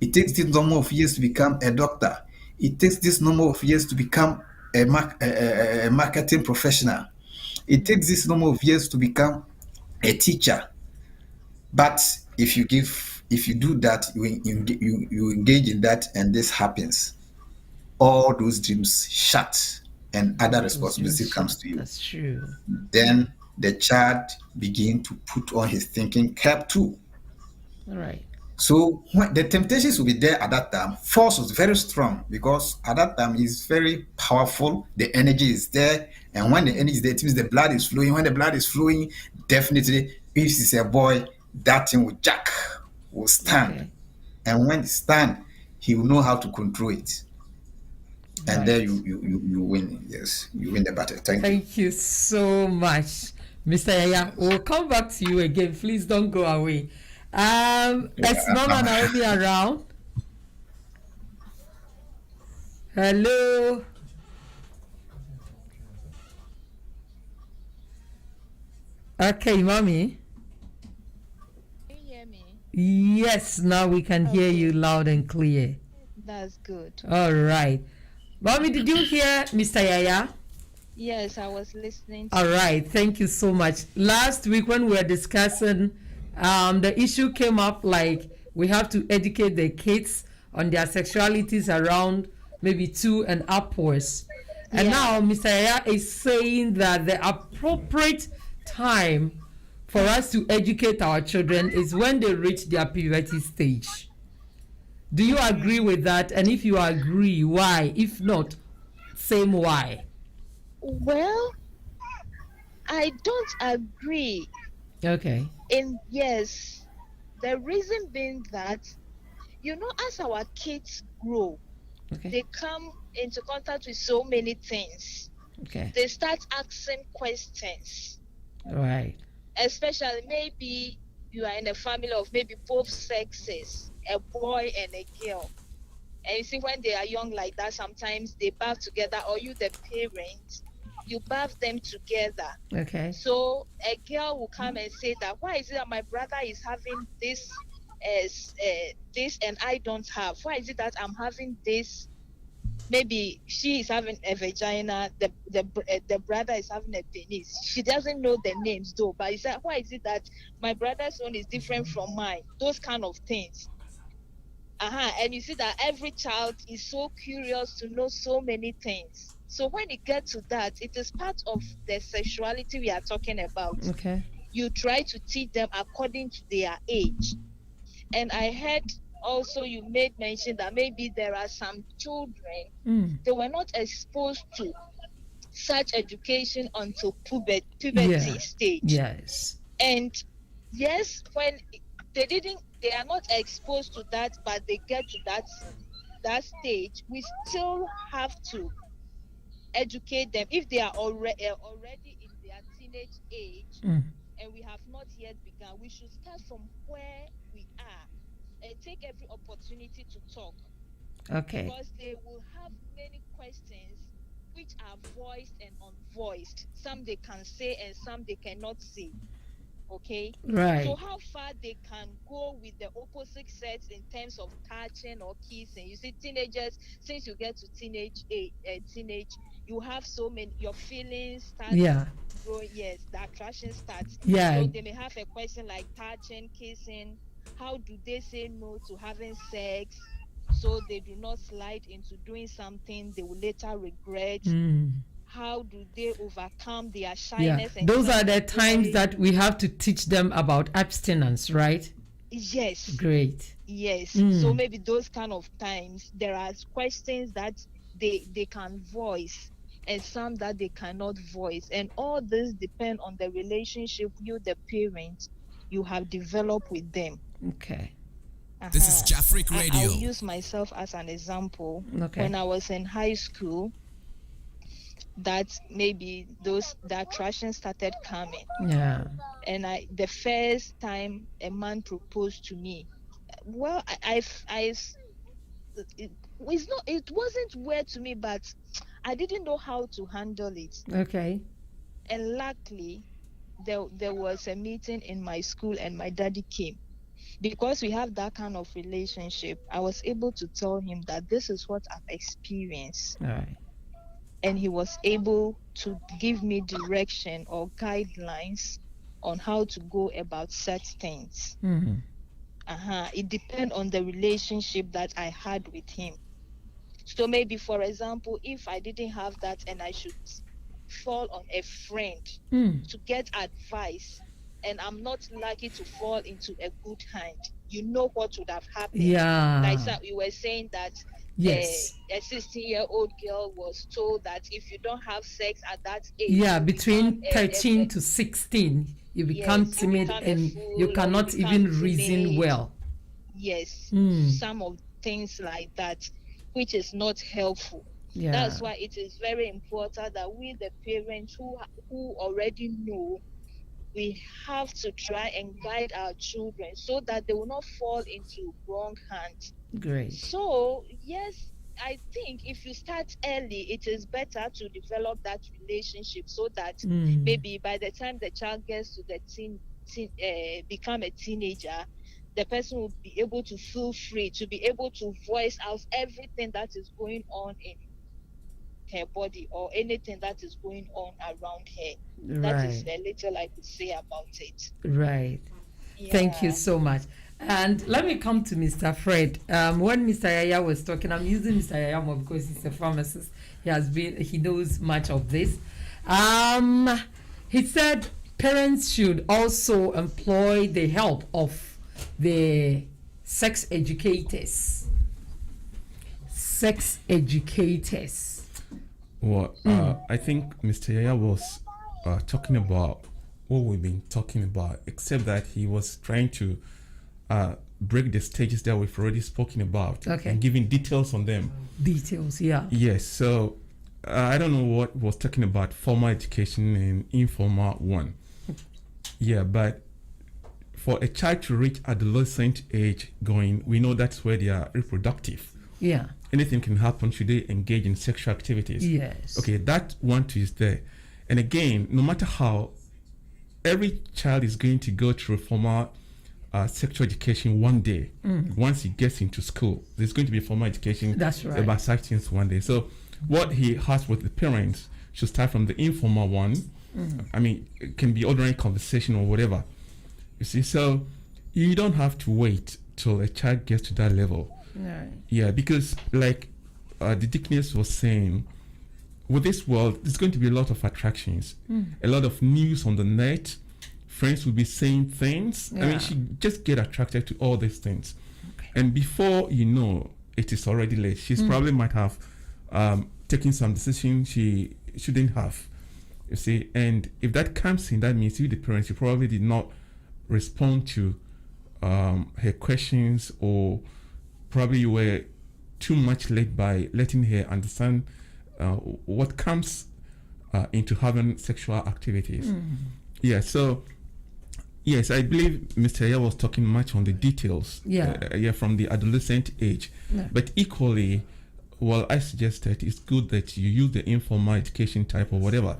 It takes this number of years to become a doctor. It takes this number of years to become a marketing professional. It takes this number of years to become a teacher. But if you do that, you engage in that, and this happens, all those dreams shut, and other responsibility comes to you. That's true. Then the child begin to put on his thinking cap too. All right. So when the temptations will be there at that time, force was very strong because at that time it's very powerful. The energy is there, and when the energy is there, it means the blood is flowing. When the blood is flowing, definitely, if it's a boy, that thing will stand, Okay. and when it stand, he will know how to control it, and Right. there you win. Yes, you win the battle. Thank you. Thank you so much, Mr. Yaya. We'll come back to you again. Please don't go away. Is Mama Naomi around? Hello. Okay, Mommy. Can you hear me? Yes, now we can hear you loud and clear. That's good. All right. Mommy, did you hear Mr. Yaya? Yes, I was listening to All right, thank you so much. Last week when we were discussing, the issue came up like we have to educate the kids on their sexualities around maybe 2 and upwards. And now Mr. Yaya is saying that the appropriate time for us to educate our children is when they reach their puberty stage. Do you agree with that? And if you agree, why? If not, same why. Well, I don't agree. Okay. Yes, the reason being that, as our kids grow, they come into contact with so many things. Okay. They start asking questions. Right. Especially maybe you are in a family of maybe both sexes, a boy and a girl. And you see, when they are young like that, sometimes they bath together, or you, the parent, you bath them together. Okay. So a girl will come and say that, why is it that my brother is having this and I don't have? Why is it that I'm having this? Maybe she is having a vagina, the brother is having a penis. She doesn't know the names though, but it's like, why is it that my brother's one is different from mine? Those kind of things. And you see that every child is so curious to know so many things. So when it gets to that, it is part of the sexuality we are talking about. Okay. You try to teach them according to their age. And I heard also you made mention that maybe there are some children, they were not exposed to such education until puberty stage. Yes. And yes, when they are not exposed to that, but they get to that stage, we still have to educate them. If they are already in their teenage age, and we have not yet begun, we should start from where we are and take every opportunity to talk. Okay. Because they will have many questions which are voiced and unvoiced. Some they can say and some they cannot say. Okay? Right. So how far they can go with the opposite sex in terms of touching or kissing. You see, teenagers, since you get to teenage, you have so many, your feelings start growing. Yes, the attraction starts. Yeah. So they may have a question like touching, kissing. How do they say no to having sex so they do not slide into doing something they will later regret? How do they overcome their shyness? Yeah. Those are the times that we have to teach them about abstinence, right? Yes. Great. Yes. So maybe those kind of times there are questions that they can voice and some that they cannot voice. And all this depend on the relationship you, the parent, you have developed with them. Okay. This is Jafric Radio. I'll use myself as an example. Okay. When I was in high school, that maybe the attraction started coming. Yeah. And the first time a man proposed to me, well, it wasn't weird to me, but I didn't know how to handle it. Okay. And luckily, there was a meeting in my school, and my daddy came. Because we have that kind of relationship, I was able to tell him that this is what I've experienced. All right. And he was able to give me direction or guidelines on how to go about such things. Mm-hmm. It depends on the relationship that I had with him. So maybe, for example, if I didn't have that and I should fall on a friend to get advice, and I'm not lucky to fall into a good hand, you know what would have happened. Yeah. Like we were saying that yes, a 16-year-old girl was told that if you don't have sex at that age, yeah, between 13 to 16, you become timid and you cannot even reason well. Yes, some of things like that, which is not helpful. Yeah. That's why it is very important that we, the parents who already know, we have to try and guide our children so that they will not fall into wrong hands. Great. So yes, I think if you start early, it is better to develop that relationship so that maybe by the time the child gets to the become a teenager, the person will be able to feel free to be able to voice out everything that is going on in her body or anything that is going on around her. Right. That is a little I could say about it. Right. Yeah. Thank you so much. And let me come to Mr. Fred. When Mr. Yaya was talking, I'm using Mr. Yaya more because he's a pharmacist. He knows much of this. He said parents should also employ the help of the sex educators. Well, I think Mr. Yaya was talking about what we've been talking about, except that he was trying to break the stages that we've already spoken about and giving details on them. Details, yeah. Yes, so I don't know what was talking about formal education and informal one. Yeah, but for a child to reach adolescent age going, we know that's where they are reproductive. Yeah. Anything can happen should they engage in sexual activities. Yes. Okay, that one too is there. And again, no matter how, every child is going to go through formal sexual education one day. Once he gets into school, there's going to be formal education about such things one day. So what he has with the parents should start from the informal one. I mean, it can be ordinary conversation or whatever. You see, so you don't have to wait till a child gets to that level. Right. Yeah, because like the Dickness was saying, with this world, there's going to be a lot of attractions, a lot of news on the net. Friends will be saying things. I mean, she just get attracted to all these things. Okay. And before you know, it is already late. She's probably might have taken some decision she shouldn't have. You see, and if that comes in, that means you, the parents, you probably did not respond to her questions, or probably you were too much late by letting her understand what comes into having sexual activities. Yeah, so yes, I believe Mr. Yaya was talking much on the details. From the adolescent age. But equally, well, I suggested it's good that you use the informal education type or whatever.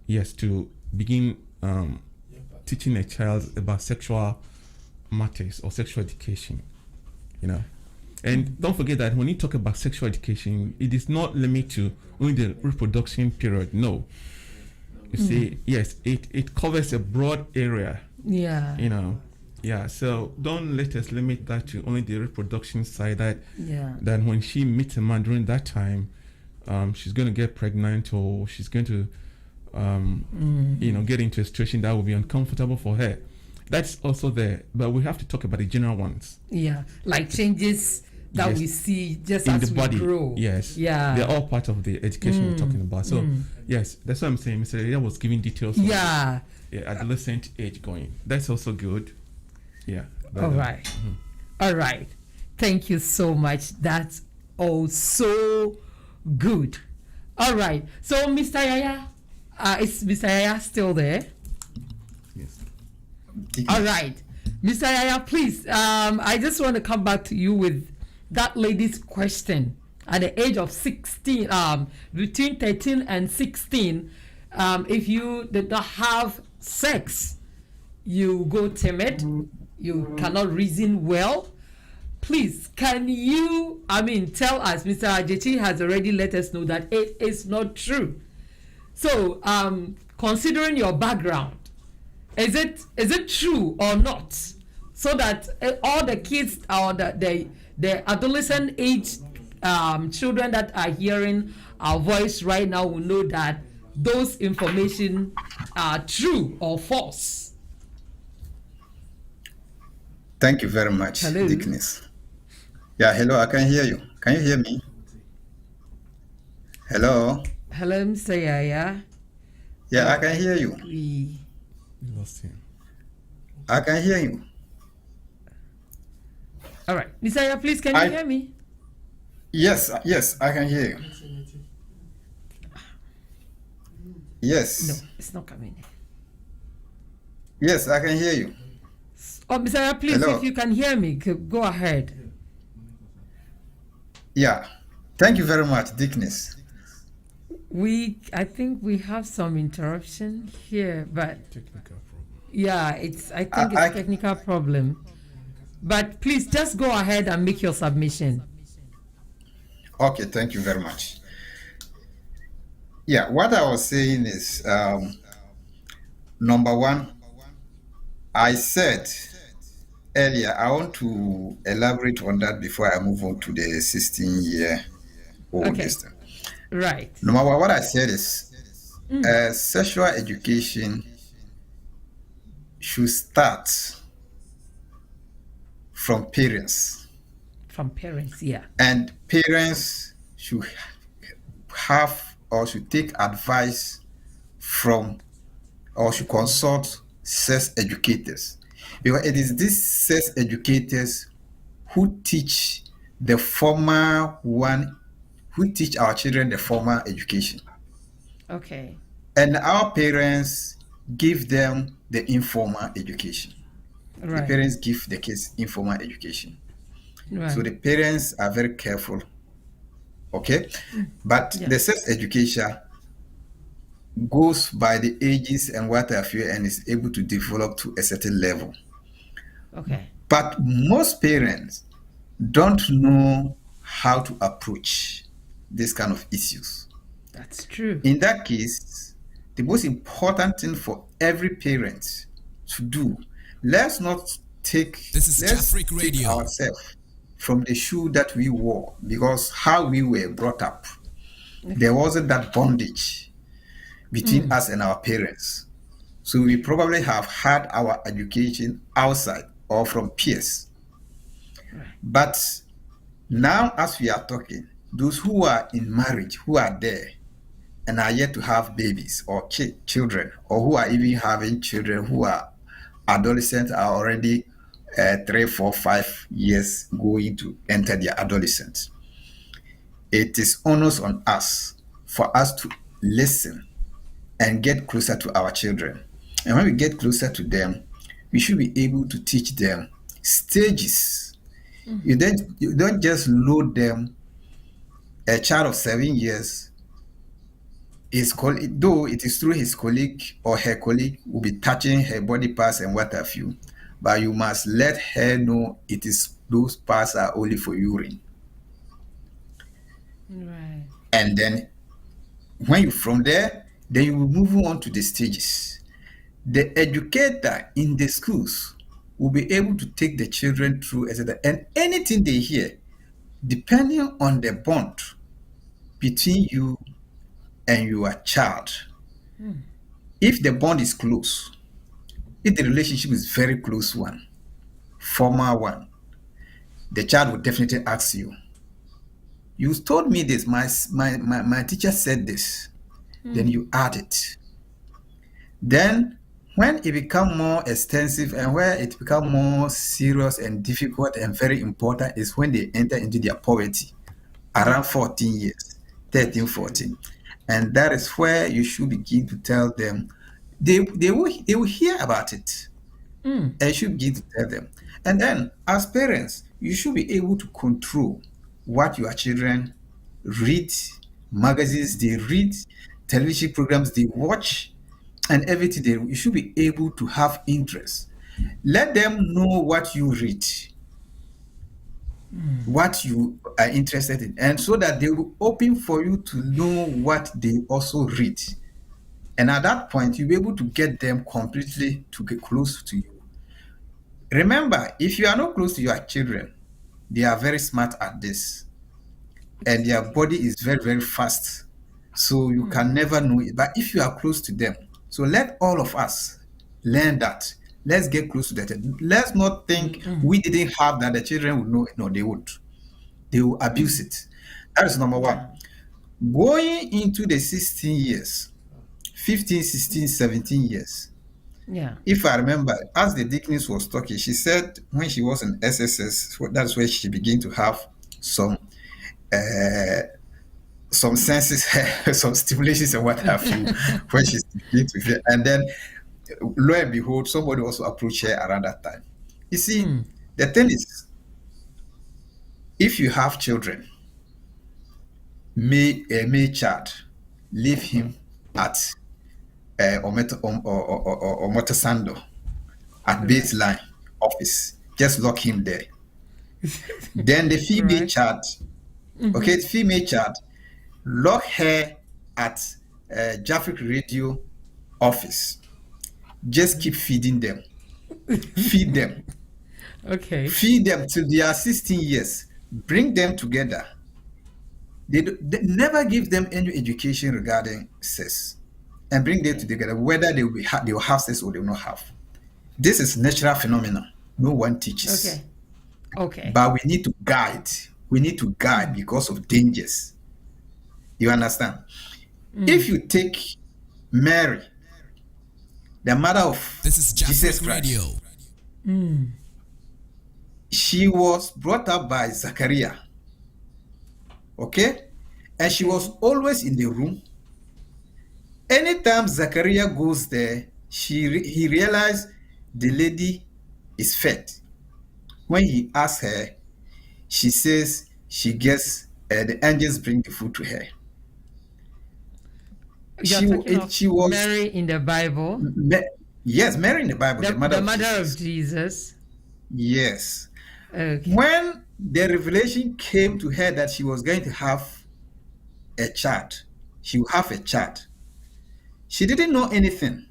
Yes, to begin teaching a child about sexual matters or sexual education, you know. And don't forget that when you talk about sexual education, it is not limited to only the reproduction period. No. You see, yes, it covers a broad area. Yeah. You know. Yeah. So don't let us limit that to only the reproduction side. That when she meets a man during that time, she's going to get pregnant, or she's going to get into a situation that will be uncomfortable for her. That's also there, but we have to talk about the general ones. Yeah, like changes that we see just in as the we body. grow. Yes, yeah, they're all part of the education we're talking about. So yes, that's what I'm saying. Mr. Ria was giving details. On adolescent age going. That's also good. Yeah. All right. All right. Thank you so much. That's also good. All right. So, Mr. Yaya, is Mr. Yaya still there? Yes. All right. Mr. Yaya, please, I just want to come back to you with that lady's question at the age of 16, between 13 and 16, if you did not have sex, you go timid, you cannot reason well. Please, can you, tell us, Mr. Ajechi has already let us know that it is not true. So, considering your background, is it true or not? So that all the kids or the adolescent age children that are hearing our voice right now will know that those information are true or false. Thank you very much, Dickness. Yeah, hello, I can hear you. Can you hear me? Hello? Hello, Mr. Yaya. Yeah, I can hear you. We lost him. I can hear you. All right. Mr. Yaya, please, can you hear me? Yes, I can hear you. Yes. No, it's not coming. Yes, I can hear you. Oh, Mr. Yaya, please, if you can hear me, go ahead. Yeah. Thank you very much, Dickness. I think we have some interruption here, but technical problem. Yeah, it's a technical problem. But please just go ahead and make your submission. Okay, thank you very much. Yeah, what I was saying is, number one, I said earlier, I want to elaborate on that before I move on to the 16-year-old. Okay. Right. Number one, what I said is sexual education should start from parents. From parents, yeah. And parents should have or should take advice from or should consult sex educators. Because it is these sex educators who teach the formal one, who teach our children the formal education. Okay. And our parents give them the informal education. Right. The parents give the kids informal education. Right. So the parents are very careful. Okay? But the sex education goes by the ages and what have you and is able to develop to a certain level. Okay. But most parents don't know how to approach this kind of issues. That's true. In that case, the most important thing for every parent to do, let's not take ourselves from the shoe that we wore, because how we were brought up, there wasn't that bondage between us and our parents. So we probably have had our education outside or from peers. Right. But now, as we are talking, those who are in marriage, who are there and are yet to have babies or children, or who are even having children who are adolescents, are already 3, 4, 5 years going to enter their adolescence. It is onus on us for us to listen and get closer to our children. And when we get closer to them, we should be able to teach them stages. You don't just load them. A child of 7 years, though it is through his colleague or her colleague will be touching her body parts and what have you, but you must let her know those parts are only for urine. Right. And then from there, then you will move on to the stages. The educator in the schools will be able to take the children through, etc. And anything they hear, depending on the bond between you and your child, if the bond is close, if the relationship is very close one, formal one, the child will definitely ask you, you told me this, my teacher said this, then you add it. Then when it becomes more extensive and where it becomes more serious and difficult and very important is when they enter into their puberty, around 14 years, 13, 14. And that is where you should begin to tell them, they will hear about it. And you should begin to tell them. And then, as parents, you should be able to control what your children read, magazines they read, television programs they watch, and everything you should be able to have interest. Let them know what you read, what you are interested in, and so that they will open for you to know what they also read. And at that point, you'll be able to get them completely to get close to you. Remember, if you are not close to your children, they are very smart at this. And their body is very, very fast. So you can never know it. But if you are close to them, so let all of us learn that. Let's get close to that. Let's not think we didn't have that the children would know. No, they would. They will abuse it. That is number one. Going into the 16 years, 15, 16, 17 years. Yeah. If I remember, as the deaconess was talking, she said when she was in SSS, that's where she began to have some senses, some stimulations and what have you, when she's beginning to feel. And then, lo and behold, somebody also approached her around that time. You see, the thing is, if you have children, a male child, leave him at Omotosando at baseline office. Just lock him there. Then the female child, okay, female child, lock her at Jafric Radio office. Just keep feeding them. Feed them. Okay. Feed them till they are 16 years. Bring them together. They never give them any education regarding sex, and bring them together, whether they will have sex or they will not have. This is natural phenomenon. No one teaches. Okay. Okay. But we need to guide. We need to guide because of dangers. You understand? If you take Mary, the mother of Jesus Christ, she was brought up by Zachariah. Okay? And she was always in the room. Anytime Zachariah goes there, he realized the lady is fed. When he asks her, she says she gets the angels bring the food to her. She was Mary in the Bible. Yes, Mary in the Bible, the mother of Jesus. Yes. Okay. When the revelation came to her that she was going to have a child, she will have a child. She didn't know anything.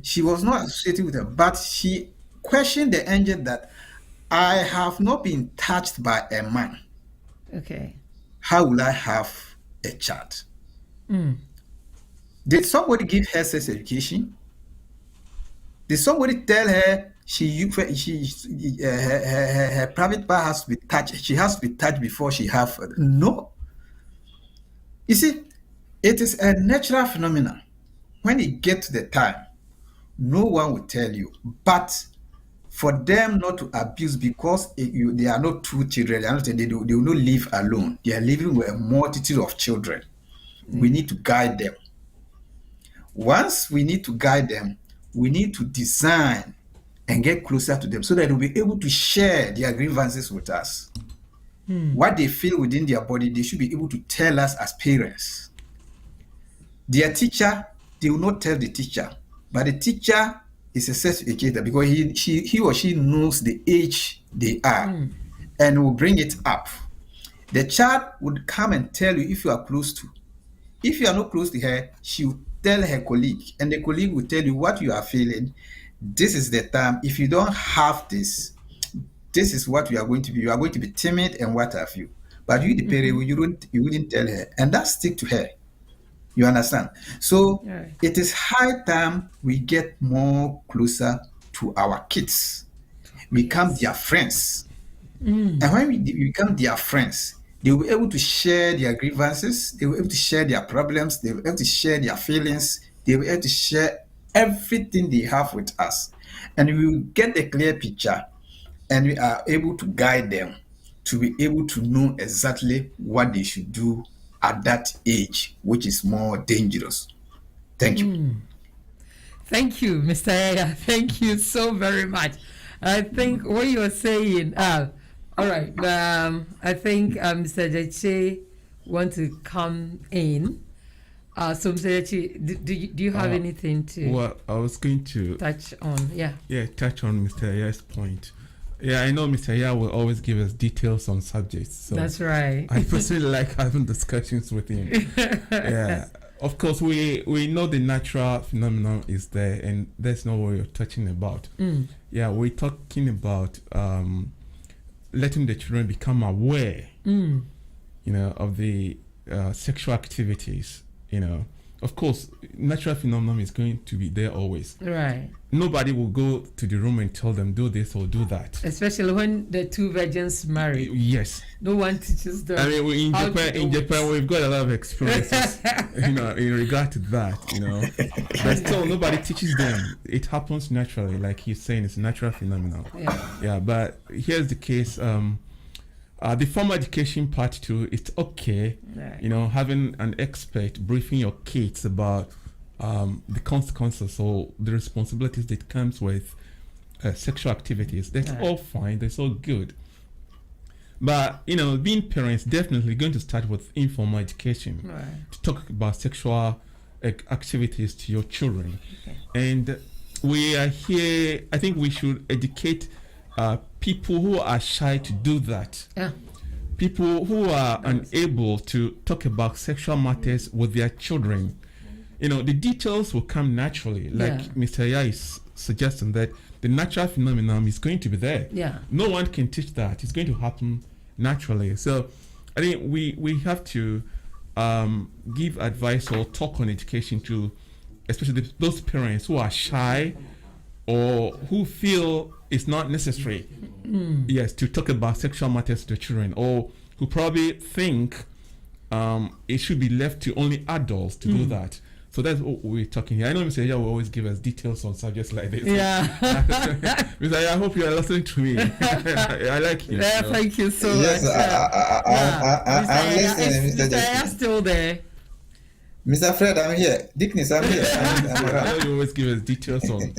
She was not associated with her, but she questioned the angel that I have not been touched by a man. Okay. How will I have a child? Did somebody give her sex education? Did somebody tell her her private part has to be touched? She has to be touched before she have? No. You see, it is a natural phenomenon. When you get to the time, no one will tell you. But for them not to abuse, because they are not two children, they will not live alone. They are living with a multitude of children. We need to guide them. Once we need to guide them, we need to design and get closer to them so that they'll be able to share their grievances with us. What they feel within their body, they should be able to tell us as parents. Their teacher, they will not tell the teacher, but the teacher is a sex educator because he or she knows the age they are and will bring it up. The child would come and tell you if you are close to. If you are not close to her, she will tell her colleague, and the colleague will tell you what you are feeling. This is the time. If you don't have this, this is what you are going to be. You are going to be timid and what have you. But you, the parent, you wouldn't tell her, and that stick to her. You understand? So it is high time we get more closer to our kids. We become their friends. And when we become their friends, they will be able to share their grievances, they will be able to share their problems, they will be able to share their feelings, they will be able to share everything they have with us. And we will get a clear picture, and we are able to guide them to be able to know exactly what they should do at that age, which is more dangerous. Thank you. Thank you, Mr. Aya. Thank you so very much. I think what you were saying. All right. I think Mr. Jeche want to come in. So Mr. Jeche, do you have anything to? Well, I was going to touch on. Yeah. Yeah, touch on Mr. Aya's point. Yeah, I know Mr. Aya will always give us details on subjects. So that's right. I personally like having discussions with him. Yeah. Of course, we know the natural phenomenon is there, and that's not what we're touching about. Yeah, we're talking about letting the children become aware, you know, of the sexual activities. You know, of course, natural phenomenon is going to be there always. Right. Nobody will go to the room and tell them do this or do that. Especially when the two virgins marry. Yes. No one teaches them. I mean, in Japan, we've got a lot of experiences, you know, in regard to that, you know. But still, nobody teaches them. It happens naturally, like he's saying, it's a natural phenomenon. Yeah. But here's the case. The formal education part 2, it's okay, right. You know, having an expert briefing your kids about the consequences or the responsibilities that comes with sexual activities. That's all fine. That's all good. But, you know, being parents, definitely going to start with informal education to talk about sexual activities to your children. And we are here, I think we should educate people who are shy to do that. People who are unable to talk about sexual matters with their children. You know, the details will come naturally, like Mr. Aya is suggesting that the natural phenomenon is going to be there. No one can teach that. It's going to happen naturally. So I think we have to give advice or talk on education to especially those parents who are shy or who feel it's not necessary, yes, to talk about sexual matters to children, or who probably think it should be left to only adults to do that. So that's what we're talking here. I know Mr. Aya will always give us details on subjects like this. Mr. Aya, I hope you are listening to me. I like you. Thank you so much. Yes, I'm listening, Mr. Mr. Aya still there. Mr. Fred, I'm here. Dickness, I'm here. I'm I know you always give us details on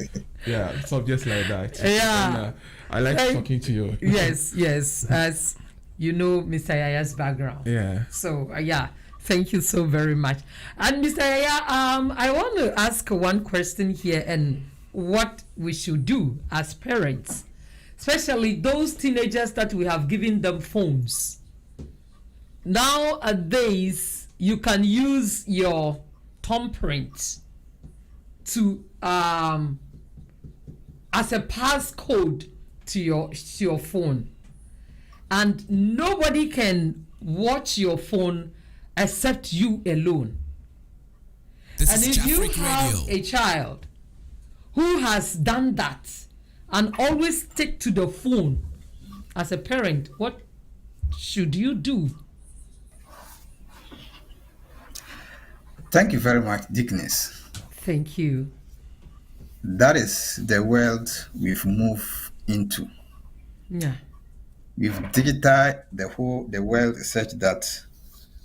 subjects like that. And, I like talking to you. Yes. As you know, Mr. Aya's background. So, thank you so very much. And Mr. Aya, I want to ask one question here, and what we should do as parents, especially those teenagers that we have given them phones. Nowadays, you can use your thumbprint to as a passcode to your phone, and nobody can watch your phone except you alone. And if you have a child who has done that and always stick to the phone, as a parent, what should you do? Thank you very much, Dickness. Thank you. That is the world we've moved into. We've digitized the world such that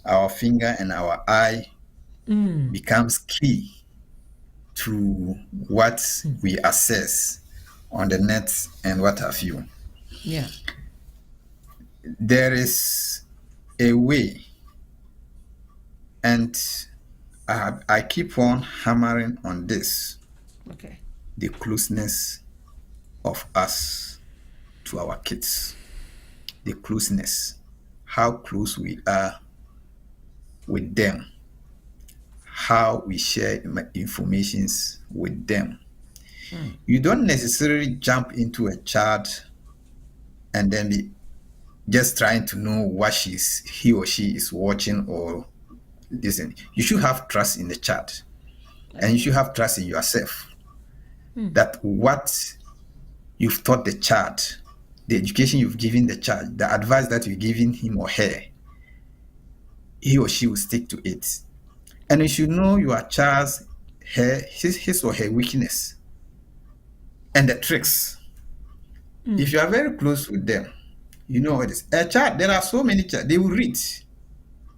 our finger and our eye becomes key to what we access on the net and what have you. There is a way, and I keep on hammering on this. The closeness of us to our kids. The closeness. How close we are with them. How we share information with them. You don't necessarily jump into a child and then be just trying to know what he or she is watching or listening. You should have trust in the child, and you should have trust in yourself that what you've taught the child, the education you've given the child, the advice that you're giving him or her, he or she will stick to it. And you should know your child's his or her weakness and the tricks. If you are very close with them, you know what it is. A child, there are so many children, they will read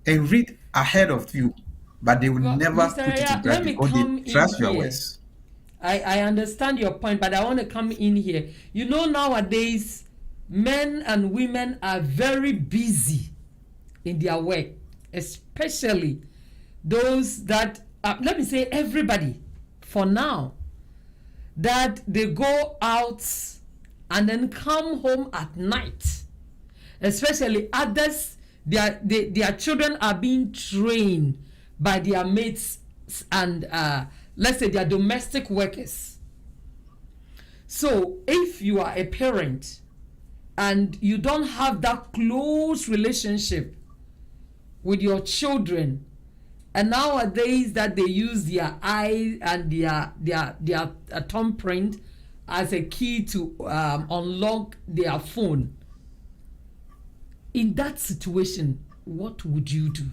and read ahead of you, but they will never Mr. put it Aya, in practice because they trust your words. I understand your point, but I want to come in here. You know, nowadays, men and women are very busy in their work, especially those that, let me say everybody, for now, that they go out and then come home at night. Especially others, their children are being trained by their mates and let's say their domestic workers. So if you are a parent and you don't have that close relationship with your children, and nowadays that they use their eye and their thumbprint as a key to unlock their phone, in that situation, what would you do?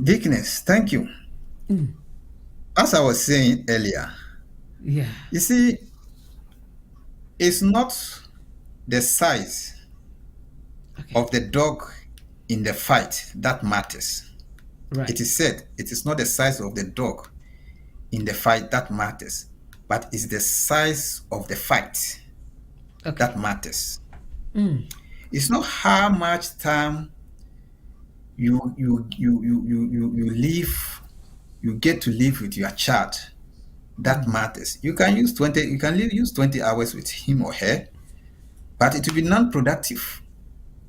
Dickness, thank you. As I was saying earlier, you see, it's not the size of the dog in the fight that matters. Right. It is said it is not the size of the dog in the fight that matters, but it's the size of the fight that matters. It's not how much time you live, you get to live with your child that matters. You can use 20 hours with him or her, but it will be non-productive.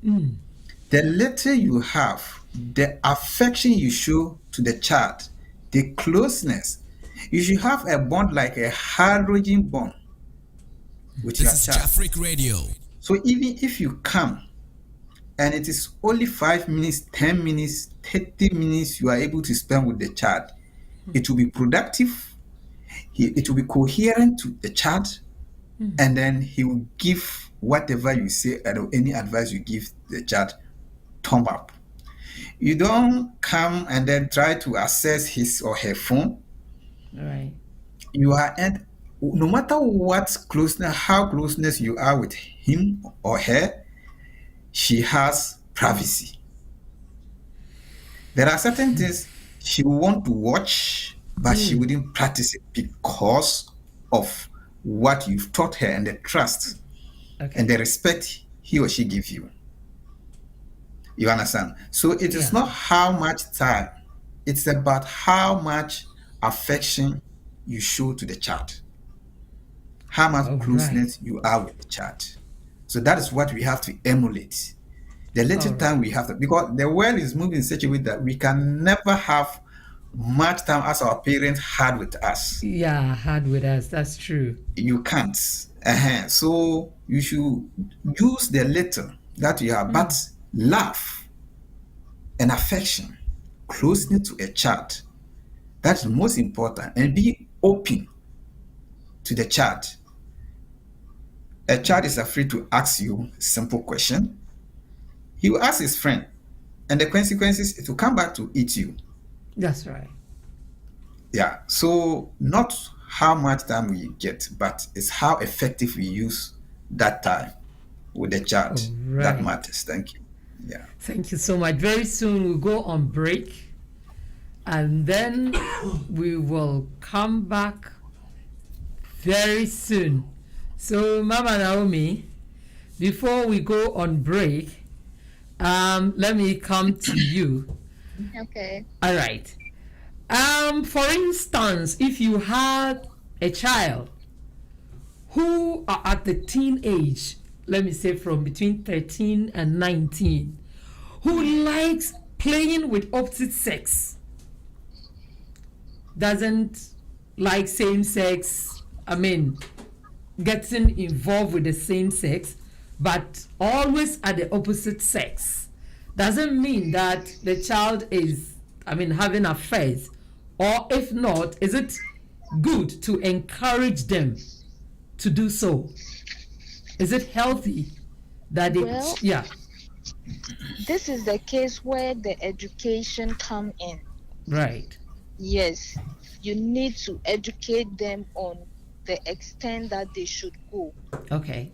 The little you have, the affection you show to the child, the closeness, you should have a bond like a hydrogen bond with your child. This is Jafric Radio. So even if you come and it is only 5 minutes, 10 minutes, 30 minutes you are able to spend with the child, it will be productive, it will be coherent to the child, and then he will give whatever you say or any advice you give the child, thumb up. You don't come and then try to access his or her phone. Right. You are, and no matter what closeness, how closeness you are with him or her, she has privacy. There are certain things she will want to watch, but she wouldn't practice it because of what you've taught her and the trust and the respect he or she gives you. You understand? So it is not how much time, it's about how much affection you show to the child, how much closeness you are with the child. So that is what we have to emulate. The little time we have to, because the world is moving in such a way that we can never have much time as our parents had with us. Yeah, had with us. That's true. You can't. So you should use the little that you have, but love and affection, closeness to a child. That's the most important. And be open to the child. A child is afraid to ask you a simple question. He will ask his friend, and the consequences, it will come back to eat you. That's right. Yeah. So not how much time we get, but it's how effective we use that time with the child. That matters. Thank you. Yeah. Thank you so much. Very soon we'll go on break, and then we will come back very soon. So, Mama Naomi, before we go on break, let me come to you. Okay. All right. For instance, if you had a child who are at the teenage, let me say from between 13 and 19, who likes playing with opposite sex, doesn't like same sex, getting involved with the same sex, but always at the opposite sex, doesn't mean that the child is, having affairs. Or if not, is it good to encourage them to do so? Is it healthy that this is the case where the education come in. Right. Yes, you need to educate them on the extent that they should go. Okay.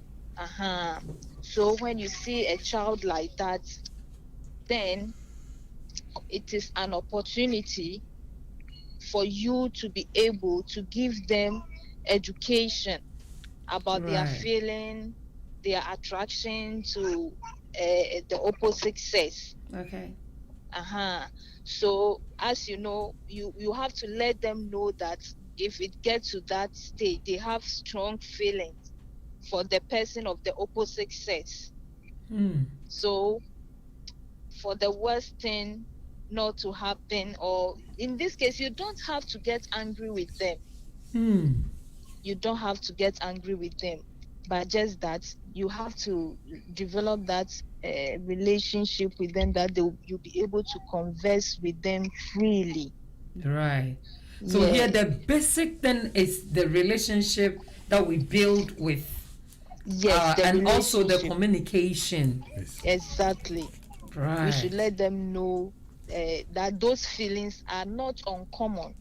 So when you see a child like that, then it is an opportunity for you to be able to give them education about their feeling, their attraction to the opposite sex. Okay. So as you know, you have to let them know that if it gets to that state, they have strong feelings for the person of the opposite sex. So for the worst thing not to happen, or in this case, you don't have to get angry with them. You don't have to get angry with them, but just that you have to develop that relationship with them, that you'll be able to converse with them freely. Right. So here the basic thing is the relationship that we build with. Yes, and also the communication. Exactly. Right. We should let them know that those feelings are not uncommon.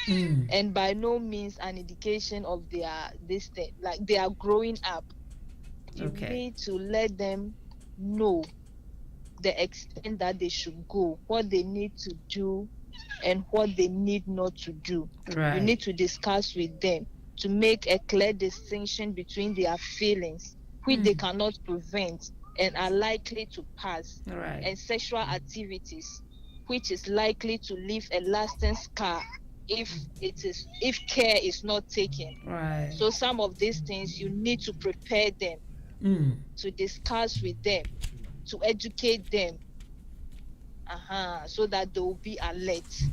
And by no means an indication of this thing, like they are growing up. You need to let them know the extent that they should go, what they need to do, and what they need not to do. You need to discuss with them to make a clear distinction between their feelings, which they cannot prevent and are likely to pass, and sexual activities, which is likely to leave a lasting scar if care is not taken. So some of these things you need to prepare them, to discuss with them, to educate them, so that they will be alert.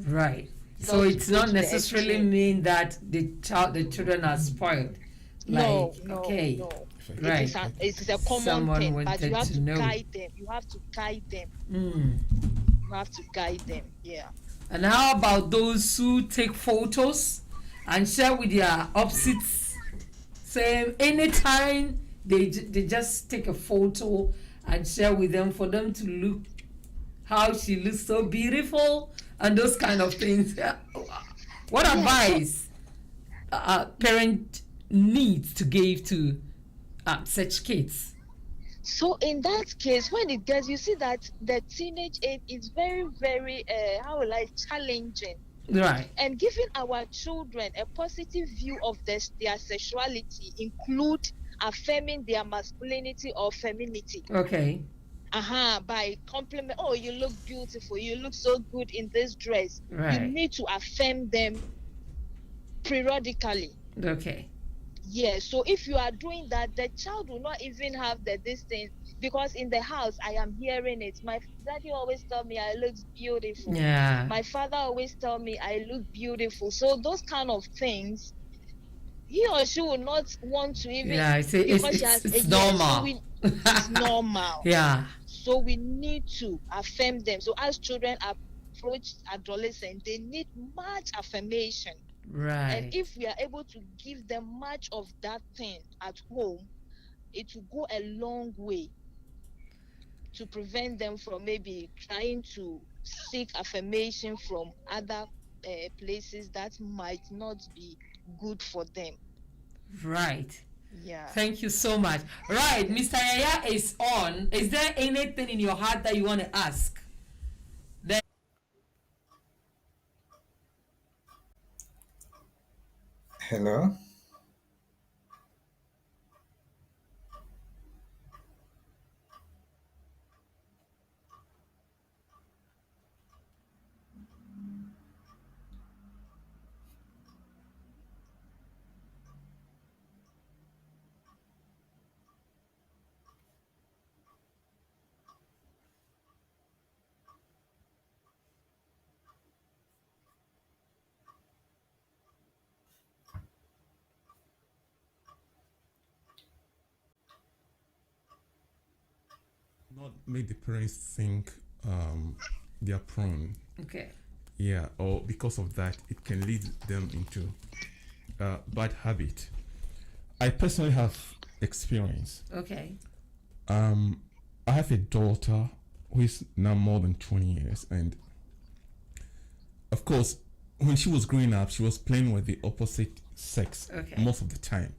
Right. So it's not necessarily mean that the children are spoiled. No. Okay. Right. It's a common thing, but you have to guide them. You have to guide them. You have to guide them. Yeah. And how about those who take photos and share with their opposites? Say anytime they just take a photo and share with them for them to look how she looks so beautiful and those kind of things. What advice parent needs to give to such kids? So in that case, when it gets, you see that the teenage age is very, very, challenging. Right. And giving our children a positive view of their sexuality include affirming their masculinity or femininity. Okay. By compliment, oh, you look beautiful, you look so good in this dress. Right. You need to affirm them periodically. Okay. Yeah, so if you are doing that, the child will not even have the distance, because in the house I am hearing it. My daddy always tell me I look beautiful. Yeah. My father always tell me I look beautiful. So those kind of things, he or she will not want to even. Yeah, it's normal. It's normal. Yeah. So we need to affirm them. So as children approach adolescence, they need much affirmation. Right. And if we are able to give them much of that thing at home, it will go a long way to prevent them from maybe trying to seek affirmation from other places that might not be good for them. Right. Yeah. Thank you so much. Right, Mr. Yaya is on. Is there anything in your heart that you want to ask? Hello? Not make the parents think they are prone. Okay. Yeah, or because of that, it can lead them into bad habit. I personally have experience. Okay. I have a daughter who is now more than 20 years, and of course, when she was growing up, she was playing with the opposite sex most of the time.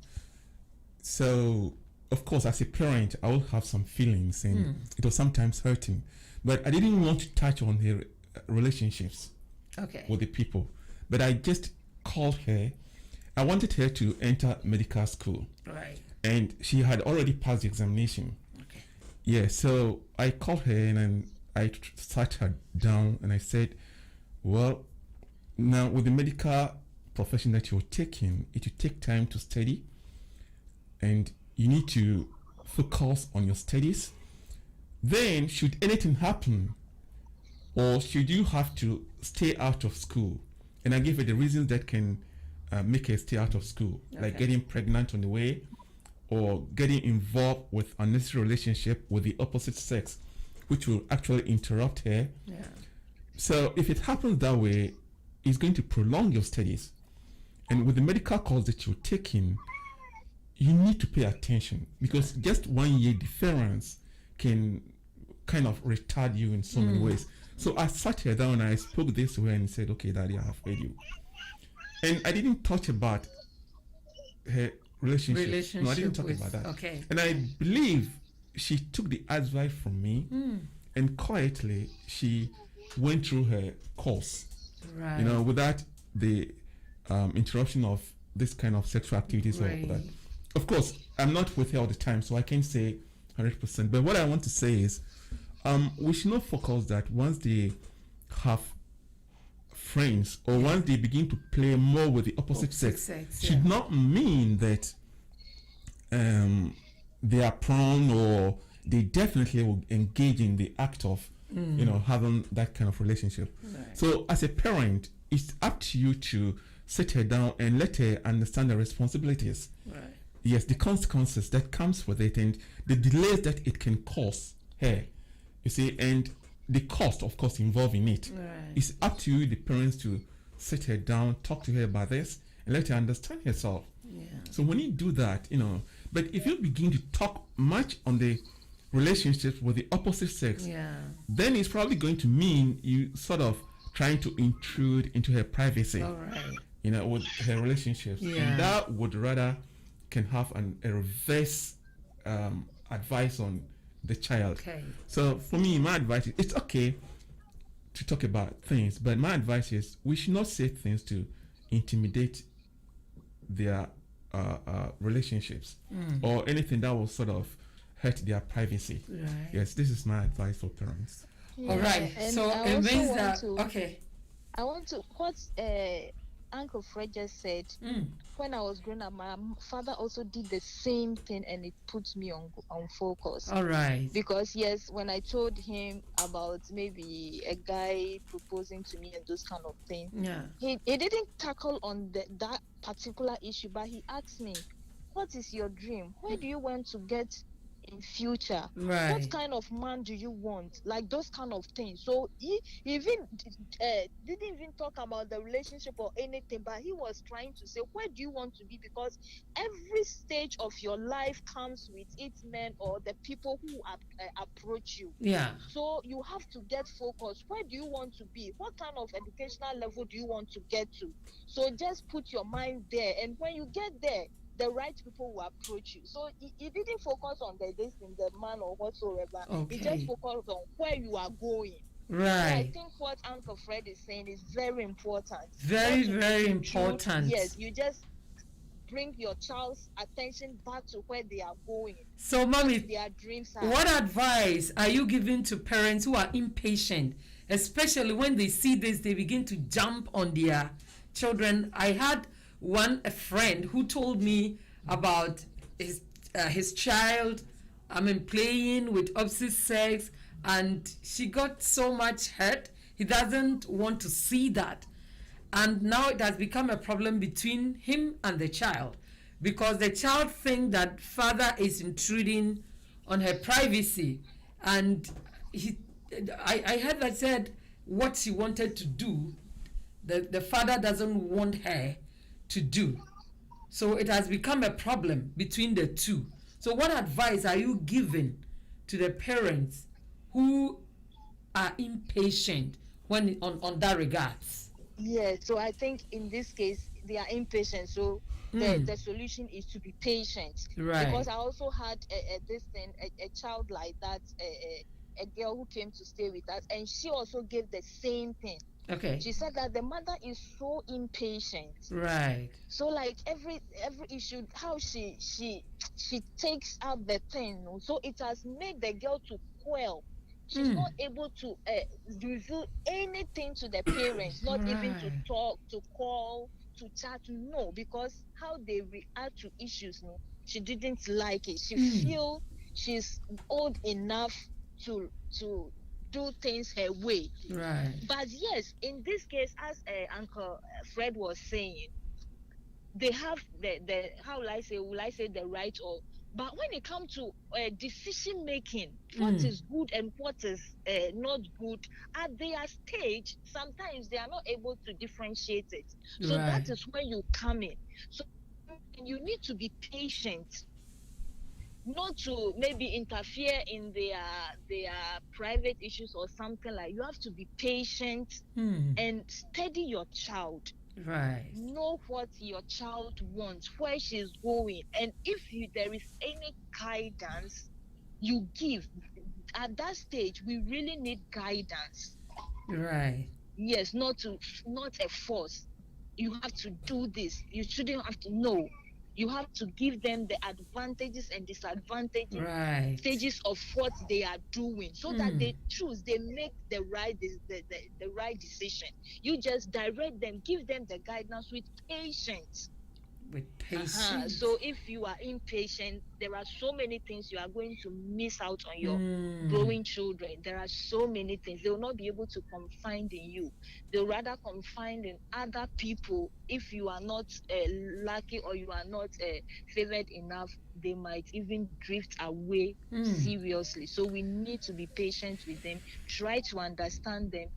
So, of course, as a parent, I will have some feelings, and it was sometimes hurting. But I didn't want to touch on her relationships Okay. with the people. But I just called her. I wanted her to enter medical school. Right. And she had already passed the examination. Okay. Yeah, so I called her and then I sat her down and I said, well, now with the medical profession that you're taking, it will take time to study and you need to focus on your studies. Then should anything happen or should you have to stay out of school, and I gave her the reasons that can make her stay out of school, like getting pregnant on the way or getting involved with unnecessary relationship with the opposite sex, which will actually interrupt her. Yeah. So if it happens that way, it's going to prolong your studies. And with the medical course that you're taking, you need to pay attention because just 1 year difference can kind of retard you in so many ways. So I sat her down and I spoke this way and said, okay, Daddy, I have heard you. And I didn't touch about her relationship. No, I didn't talk about that. Okay. And I believe she took the advice from me and quietly she went through her course. Right. You know, without the interruption of this kind of sexual activities or that. Of course, I'm not with her all the time, so I can't say 100%. But what I want to say is, we should not focus that once they have friends or once they begin to play more with the opposite sex, should not mean that they are prone or they definitely will engage in the act of you know, having that kind of relationship. Right. So as a parent, it's up to you to sit her down and let her understand the responsibilities. Right. Yes, the consequences that comes with it and the delays that it can cause her. You see, and the cost, of course, involved in it. Right. It's up to you, the parents, to sit her down, talk to her about this, and let her understand herself. Yeah. So when you do that, you know, but if you begin to talk much on the relationships with the opposite sex, then it's probably going to mean you sort of trying to intrude into her privacy. All right. You know, with her relationships. Yeah. And that would rather can have a reverse advice on the child. Okay. So for me, my advice is it's okay to talk about things, but my advice is we should not say things to intimidate their relationships or anything that will sort of hurt their privacy. Right. Yes, this is my advice for parents. All right. And So I it also means want that to- okay. I want to what Uncle Fred just said. When I was growing up, my father also did the same thing, and it puts me on focus. All right. Because yes, when I told him about maybe a guy proposing to me and those kind of things, Yeah. he didn't tackle on that particular issue, but he asked me, "What is your dream? Where do you want to get in future? Right. What kind of man do you want?" Like those kind of things. So he even didn't even talk about the relationship or anything, but he was trying to say, where do you want to be? Because every stage of your life comes with its men or the people who approach you. Yeah. So you have to get focused. Where do you want to be? What kind of educational level do you want to get to? So just put your mind there, and when you get there, the right people will approach you. So he didn't focus on the man or whatsoever. Okay. He just focused on where you are going. Right. So I think what Uncle Fred is saying is very important. Very, Not to very intrude. important. Yes, you just bring your child's attention back to where they are going. So, mommy, what their dreams are. What advice are you giving to parents who are impatient, especially when they see this, they begin to jump on their children? I had a friend who told me about his child, playing with opposite sex, and she got so much hurt. He doesn't want to see that, and now it has become a problem between him and the child, because the child thinks that father is intruding on her privacy, and I heard that said what she wanted to do, the father doesn't want her to do. So it has become a problem between the two. So what advice are you giving to the parents who are impatient when on that regards? Yeah, so I think in this case they are impatient. So the solution is to be patient. Right. Because I also had a child like that. a girl who came to stay with us, and she also gave the same thing. Okay. She said that the mother is so impatient. Right. So like every issue, how she takes out the thing, so it has made the girl to quell. She's not able to reveal anything to the parents, not even to talk, to call, to chat, no, because how they react to issues, no, she didn't like it. She feel she's old enough to do things her way. Right. But yes, in this case, as Uncle Fred was saying, they have the how will I say the right, or but when it comes to decision making, what is good and what is not good at their stage, sometimes they are not able to differentiate it. So that is when you come in. So you need to be patient, not to maybe interfere in their private issues or something. Like, you have to be patient and steady your child. Right. Know what your child wants, where she's going, and if there is any guidance you give at that stage, we really need guidance. Right. Yes, not a force. You have to do this. You shouldn't have to know. You have to give them the advantages and disadvantages, stages of what they are doing, so that they choose, they make the right decision. You just direct them, give them the guidance with patience. With patience. So if you are impatient, there are so many things you are going to miss out on your growing children. There are so many things. They will not be able to confide in you. They'll rather confide in other people. If you are not lucky, or you are not favored enough, they might even drift away seriously. So we need to be patient with them, try to understand them,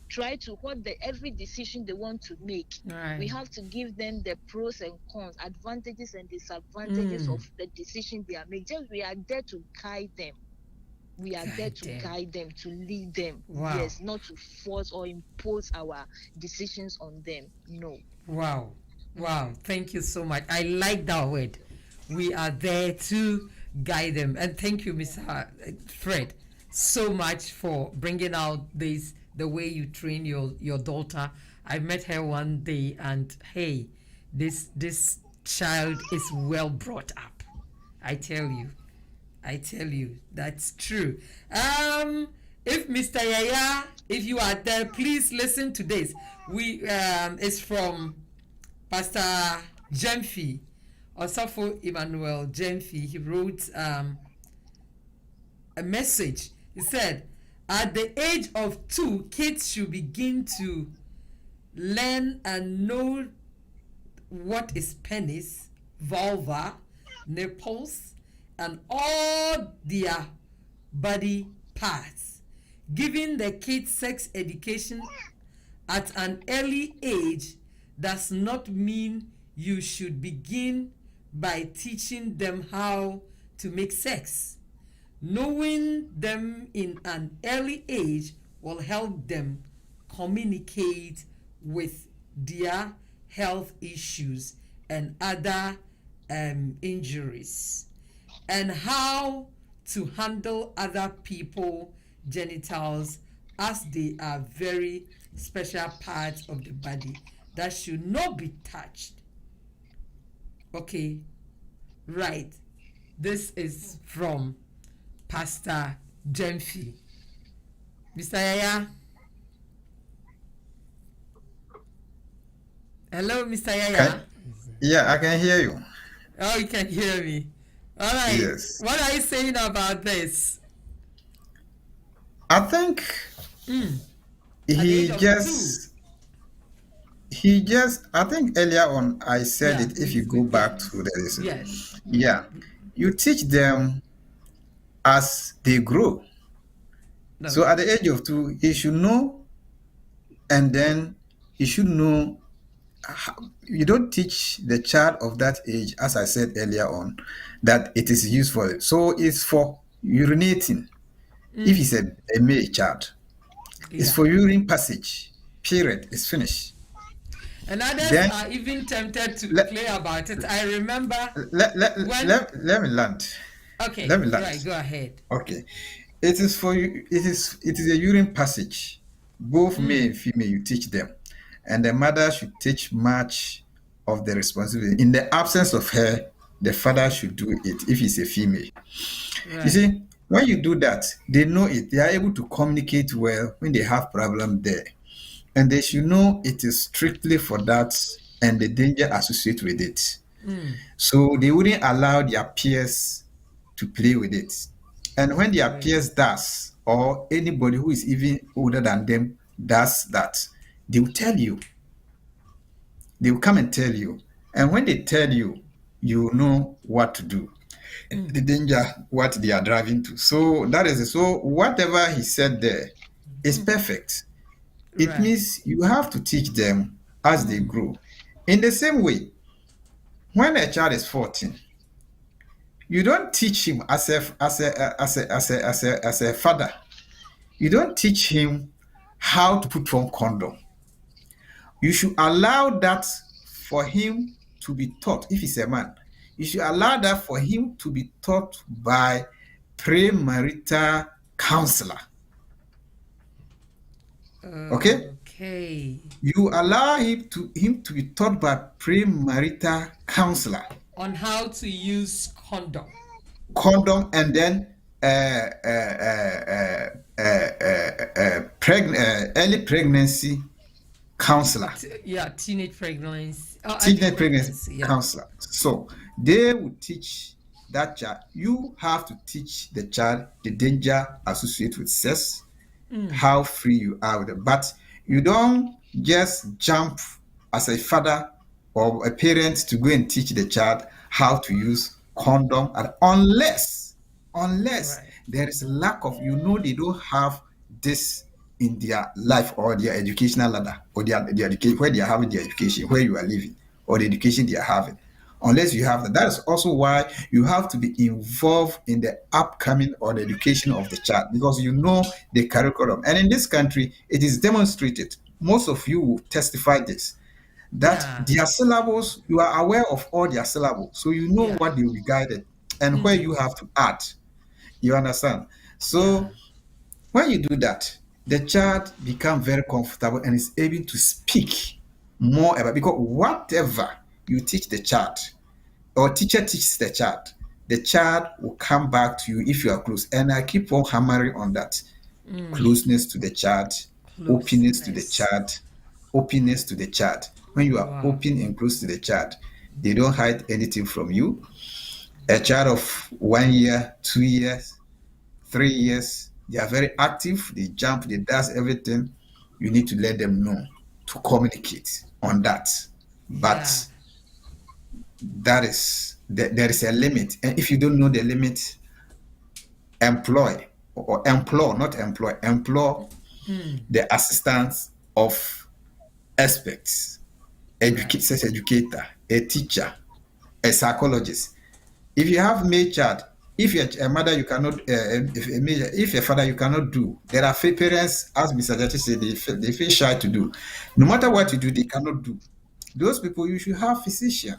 try to every decision they want to make. We have to give them the pros and cons, advantages and disadvantages of the decision they are making. We are there to guide them. We are there to guide them, to lead them. Wow. Yes, not to force or impose our decisions on them. No. Wow. Thank you so much. I like that word. We are there to guide them. And thank you, Mr. Fred, so much for bringing out this, the way you train your daughter. I met her one day, and hey, this child is well brought up. I tell you, that's true. If Mr. Yaya, if you are there, please listen to this. It's from Pastor Jemfi, Osafo Emmanuel Jemfi. He wrote a message. He said, at the age of 2, kids should begin to learn and know what is penis, vulva, nipples, and all their body parts. Giving the kids sex education at an early age does not mean you should begin by teaching them how to make sex. Knowing them in an early age will help them communicate with their health issues and other injuries, and how to handle other people's genitals, as they are very special parts of the body that should not be touched. Okay, right. This is from Pastor Jemfi. Mr. Yaya. Hello, Mr. Yaya. Yeah, I can hear you. Oh, you can hear me. All right. Yes. What are you saying about this? I think he just, I think earlier on I said it, if you go back to the yes. Yeah, you teach them as they grow. No. So at the age of 2, he should know, and then he should know. You don't teach the child of that age, as I said earlier on, that it is used for it. So it's for urinating. If it's a male child, it's for urine passage. Period. It's finished. And others Then, are even tempted to play about it. I remember let me land. Okay, Let me land. right, go ahead. Okay. It is for you. It is a urine passage. Both male and female, you teach them, and the mother should take much of the responsibility. In the absence of her, the father should do it if he's a female. You see, when you do that, they know it. They are able to communicate well when they have problem there, and they should know it is strictly for that and the danger associated with it. So they wouldn't allow their peers to play with it. And when their peers does, or anybody who is even older than them does that, they will tell you. They will come and tell you. And when they tell you, you know what to do. The danger, what they are driving to. So that is it. So whatever he said there is perfect. It means you have to teach them as they grow. In the same way, when a child is 14, you don't teach him as a father. You don't teach him how to put on condom. You should allow that for him to be taught. If he's a man, you should allow that for him to be taught by premarital counselor. Okay? Okay. You allow him to be taught by premarital counselor On how to use condom. And then early pregnancy counselor. Teenage pregnancy. Teenage pregnancy counselor. So they will teach that child. You have to teach the child the danger associated with sex, how free you are with it. But you don't just jump as a father or a parent to go and teach the child how to use condom, unless there is a lack of, they don't have this in their life or their educational ladder or their education, where they are having their education, where you are living, or the education they are having. Unless you have that. That is also why you have to be involved in the upcoming or the education of the child, because you know the curriculum. And in this country, it is demonstrated. Most of you will testify this, that their syllables, you are aware of all their syllables. So you know what they will be guided and where you have to add. You understand? So when you do that, the child becomes very comfortable and is able to speak more about, because whatever you teach the child or teacher teaches the child will come back to you if you are close. And I keep on hammering on that. Closeness to the child, openness to the child, openness to the child. When you are open and close to the child, they don't hide anything from you. A child of 1 year, 2 years, 3 years, they are very active. They jump, they does everything. You need to let them know to communicate on that. But there is a limit. And if you don't know the limit, employ the assistance of experts, sex educator, a teacher, a psychologist. If you have male child, if you're a mother, you cannot. If a father, you cannot do. There are parents, as Mr. Jati said, they feel shy to do. No matter what you do, they cannot do. Those people, you should have physician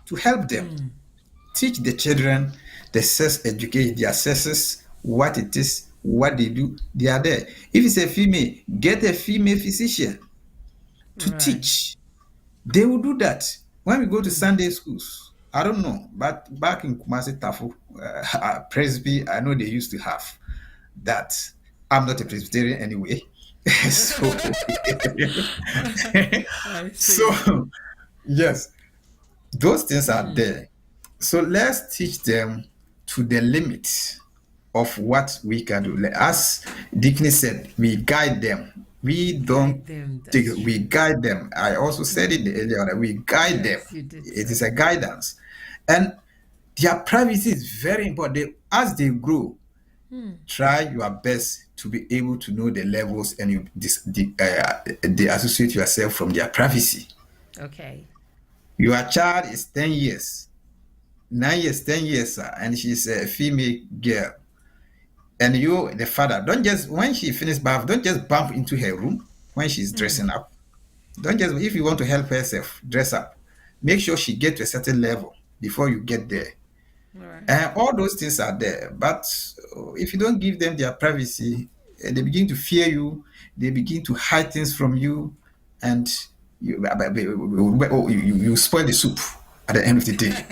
to help them. Teach the children the sex education, their sexes, what it is, what they do. They are there. If it's a female, get a female physician to teach. They will do that. When we go to Sunday schools, I don't know, but back in Kumasi Tafu, Presby, I know they used to have that. I'm not a Presbyterian anyway. So yes, those things are there. So let's teach them to the limit of what we can do. As Dickney said, we guide them. We don't we guide them. I also said it earlier that we guide them. It is a guidance. And their privacy is very important. As they grow, try your best to be able to know the levels and they associate yourself from their privacy. Okay. Your child is 10 years, 9 years, 10 years, and she's a female girl. And you, the father, don't just, when she finishes bath, don't just bump into her room when she's dressing up. Don't just, if you want to help herself, dress up. Make sure she gets to a certain level before you get there. And all those things are there. But if you don't give them their privacy, they begin to fear you, they begin to hide things from you, and you spoil the soup at the end of the day.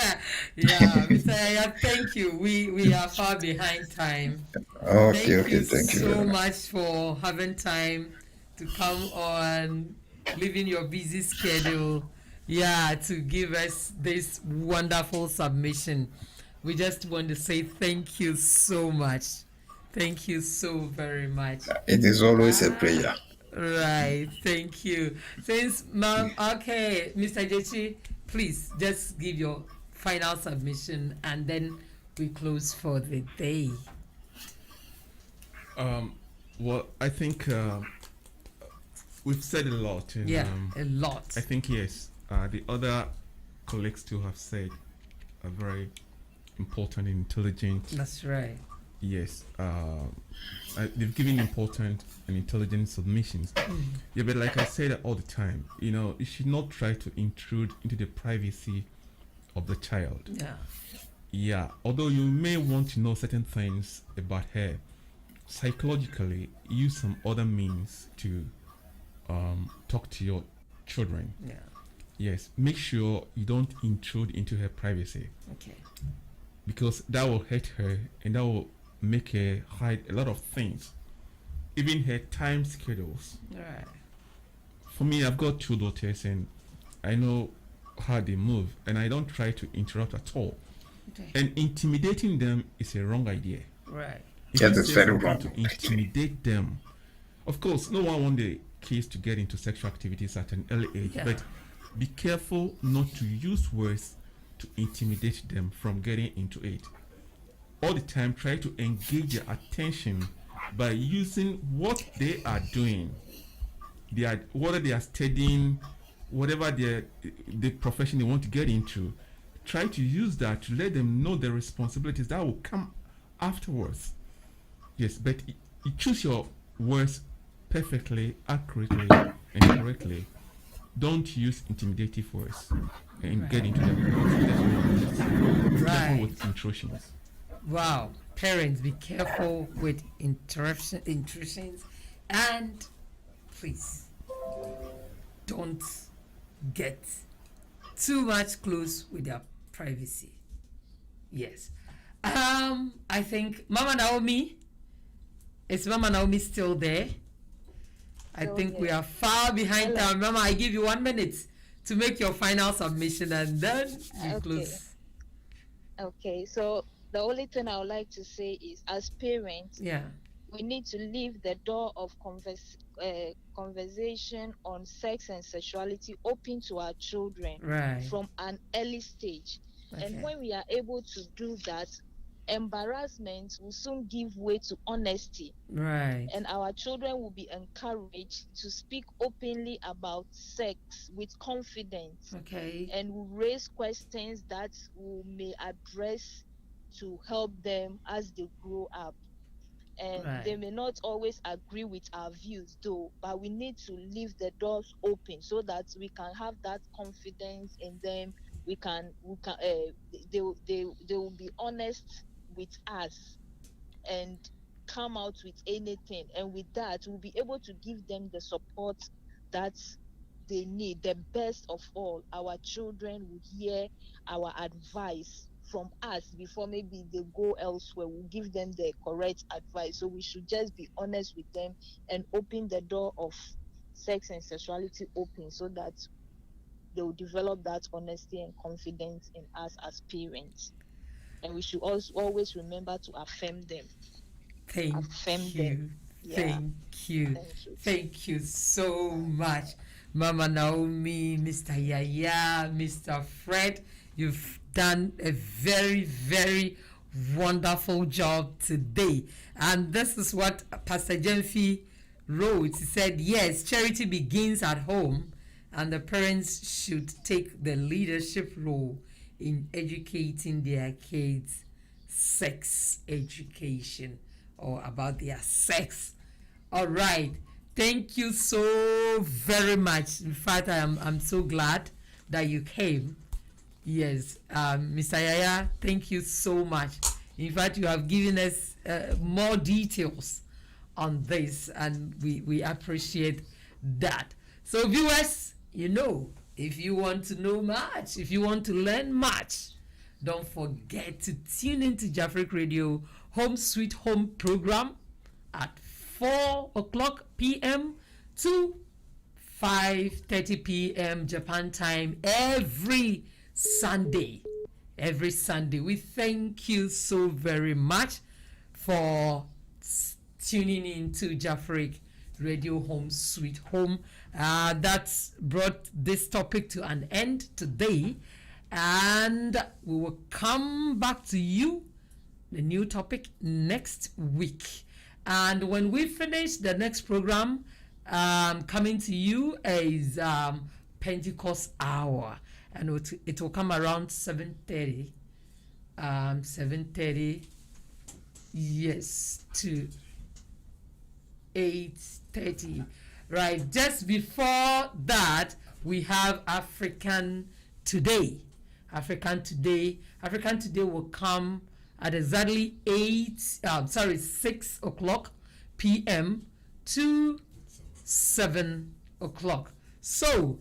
Yeah, Mr. Yaya, thank you. We are far behind time. Okay, Thank you thank you so very much. much for having time to come on, leaving your busy schedule, to give us this wonderful submission. We just want to say thank you so much. Thank you so very much. It is always a pleasure. Right, thank you. Since ma'am, okay, Mr. Jechi, please just give your final submission and then we close for the day. Well, I think we've said a lot. And, a lot. I think, yes, the other colleagues too have said a very important and intelligent. That's right. Yes. They've given important and intelligent submissions. Yeah, but like I said all the time, you should not try to intrude into the privacy of the child. Yeah. Although you may want to know certain things about her, psychologically use some other means to talk to your children. Yes, make sure you don't intrude into her privacy. Okay. Because that will hurt her and that will make her hide a lot of things, even her time schedules. Right. For me, I've got 2 daughters and I know how they move and I don't try to interrupt at all. Okay. And intimidating them is a wrong idea. Right. Yeah, that's very wrong. To intimidate them. Of course, no one wants the kids to get into sexual activities at an early age, but be careful not to use words to intimidate them from getting into it. All the time, try to engage their attention by using what they are doing. Whether they are studying, whatever the profession they want to get into, try to use that to let them know the responsibilities that will come afterwards. Yes, but you choose your words perfectly, accurately, and correctly. Don't use intimidative words and get into them. Careful with intrusions. Wow, parents, be careful with intrusions, and please don't get too much close with their privacy. Yes. I think Mama Naomi, is Mama Naomi still there? I think we are far behind time. Mama, I give you 1 minute to make your final submission and then we close. Okay, so the only thing I would like to say is, as parents, we need to leave the door of conversation on sex and sexuality open to our children from an early stage. And when we are able to do that, embarrassment will soon give way to honesty. And our children will be encouraged to speak openly about sex with confidence. And will raise questions that we may address to help them as they grow up. And they may not always agree with our views though, but we need to leave the doors open so that we can have that confidence in them. They will be honest with us and come out with anything, and with that we'll be able to give them the support that they need. The best of all, our children will hear our advice from us before maybe they go elsewhere. We'll give them the correct advice. So we should just be honest with them and open the door of sex and sexuality open so that they will develop that honesty and confidence in us as parents. And we should also always remember to affirm them. Thank you so much, Mama Naomi, Mr. Yaya, Mr. Fred. You've done a very, very wonderful job today. And this is what Pastor Jenfi wrote. He said, yes, charity begins at home, and the parents should take the leadership role in educating their kids sex education or about their sex. All right. Thank you so very much. In fact, I'm so glad that you came. Yes, Mr. Yaya, thank you so much. In fact, you have given us more details on this, and we appreciate that. So, viewers, you know, if you want to know much, if you want to learn much, don't forget to tune into Jafric Radio Home Sweet Home program at 4 o'clock p.m. to 5:30 p.m. Japan time every Sunday. Every Sunday. We thank you so very much for tuning in to Jafric Radio Home Sweet Home. That's brought this topic to an end today, and we will come back to you, the new topic, next week. And when we finish the next program, coming to you is Pentecost Hour, and it will come around 7:30. 7:30, yes, to 8:30. Right, just before that, we have African Today. African Today will come at exactly 6 o'clock p.m. to 7 o'clock. So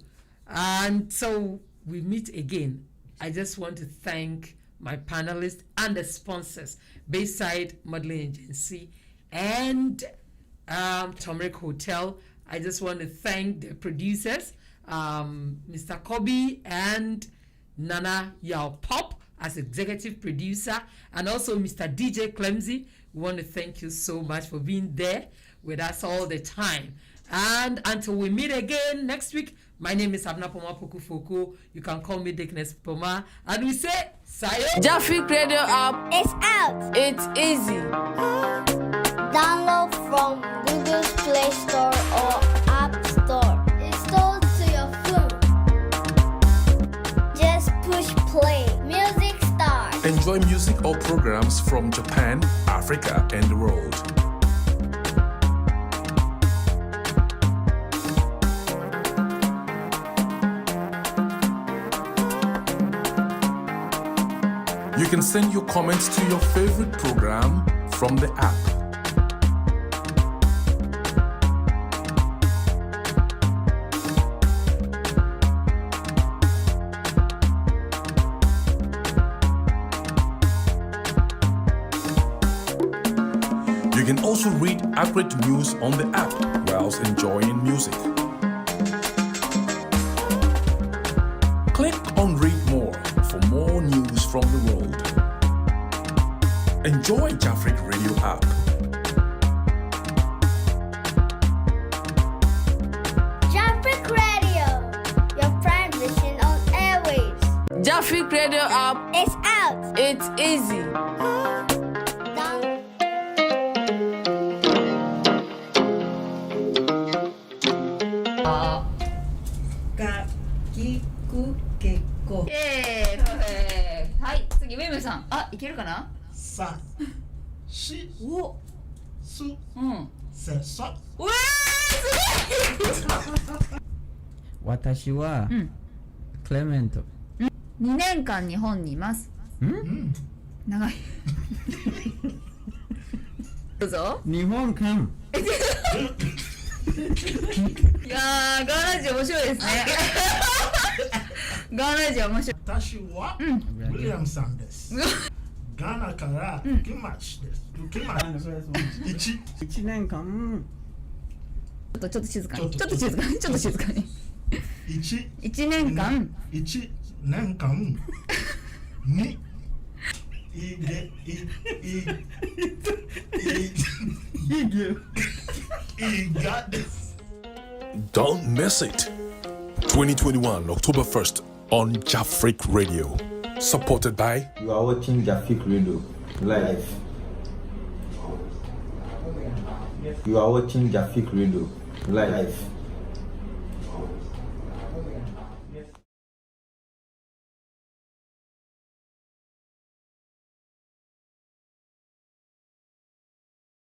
we meet again. I just want to thank my panelists and the sponsors, Bayside Modeling Agency and Turmeric Hotel. I just want to thank the producers, Mr. Kobe and Nana Yao Pop as executive producer, and also Mr. DJ Clemsy. We want to thank you so much for being there with us all the time. And until we meet again next week, my name is Abna Poma Pokufoko. You can call me Dickness Poma. And we say, Sayo. Jafric Radio app. It's out. It's easy. Download from Google Play Store or App Store. Install to your phone. Just push play. Music starts. Enjoy music or programs from Japan, Africa, and the world. You can send your comments to your favorite program from the app. You can also read accurate news on the app whilst enjoying music. Click on Read More for more news from the world. Enjoy Jafric Radio app. Jafric Radio, your prime vision on airwaves. Jafric Radio app. It's out. It's easy. Sa, shi, su, se, so. 私は、クレメント。2年間日本にいます。長い。どうぞ。日本間。いやー、ガーラジオ面白いですね。ガーラジオ面白い。私は、ウィリアムさんです。ガーナから来ました。1年間。ちょっと静かに。ちょっと静かに。1年間。1年間に。Don't miss it. 2021, October 1st on Jafric Radio. Supported by... You are watching Jafric Radio live. You are watching Jafric Radio live.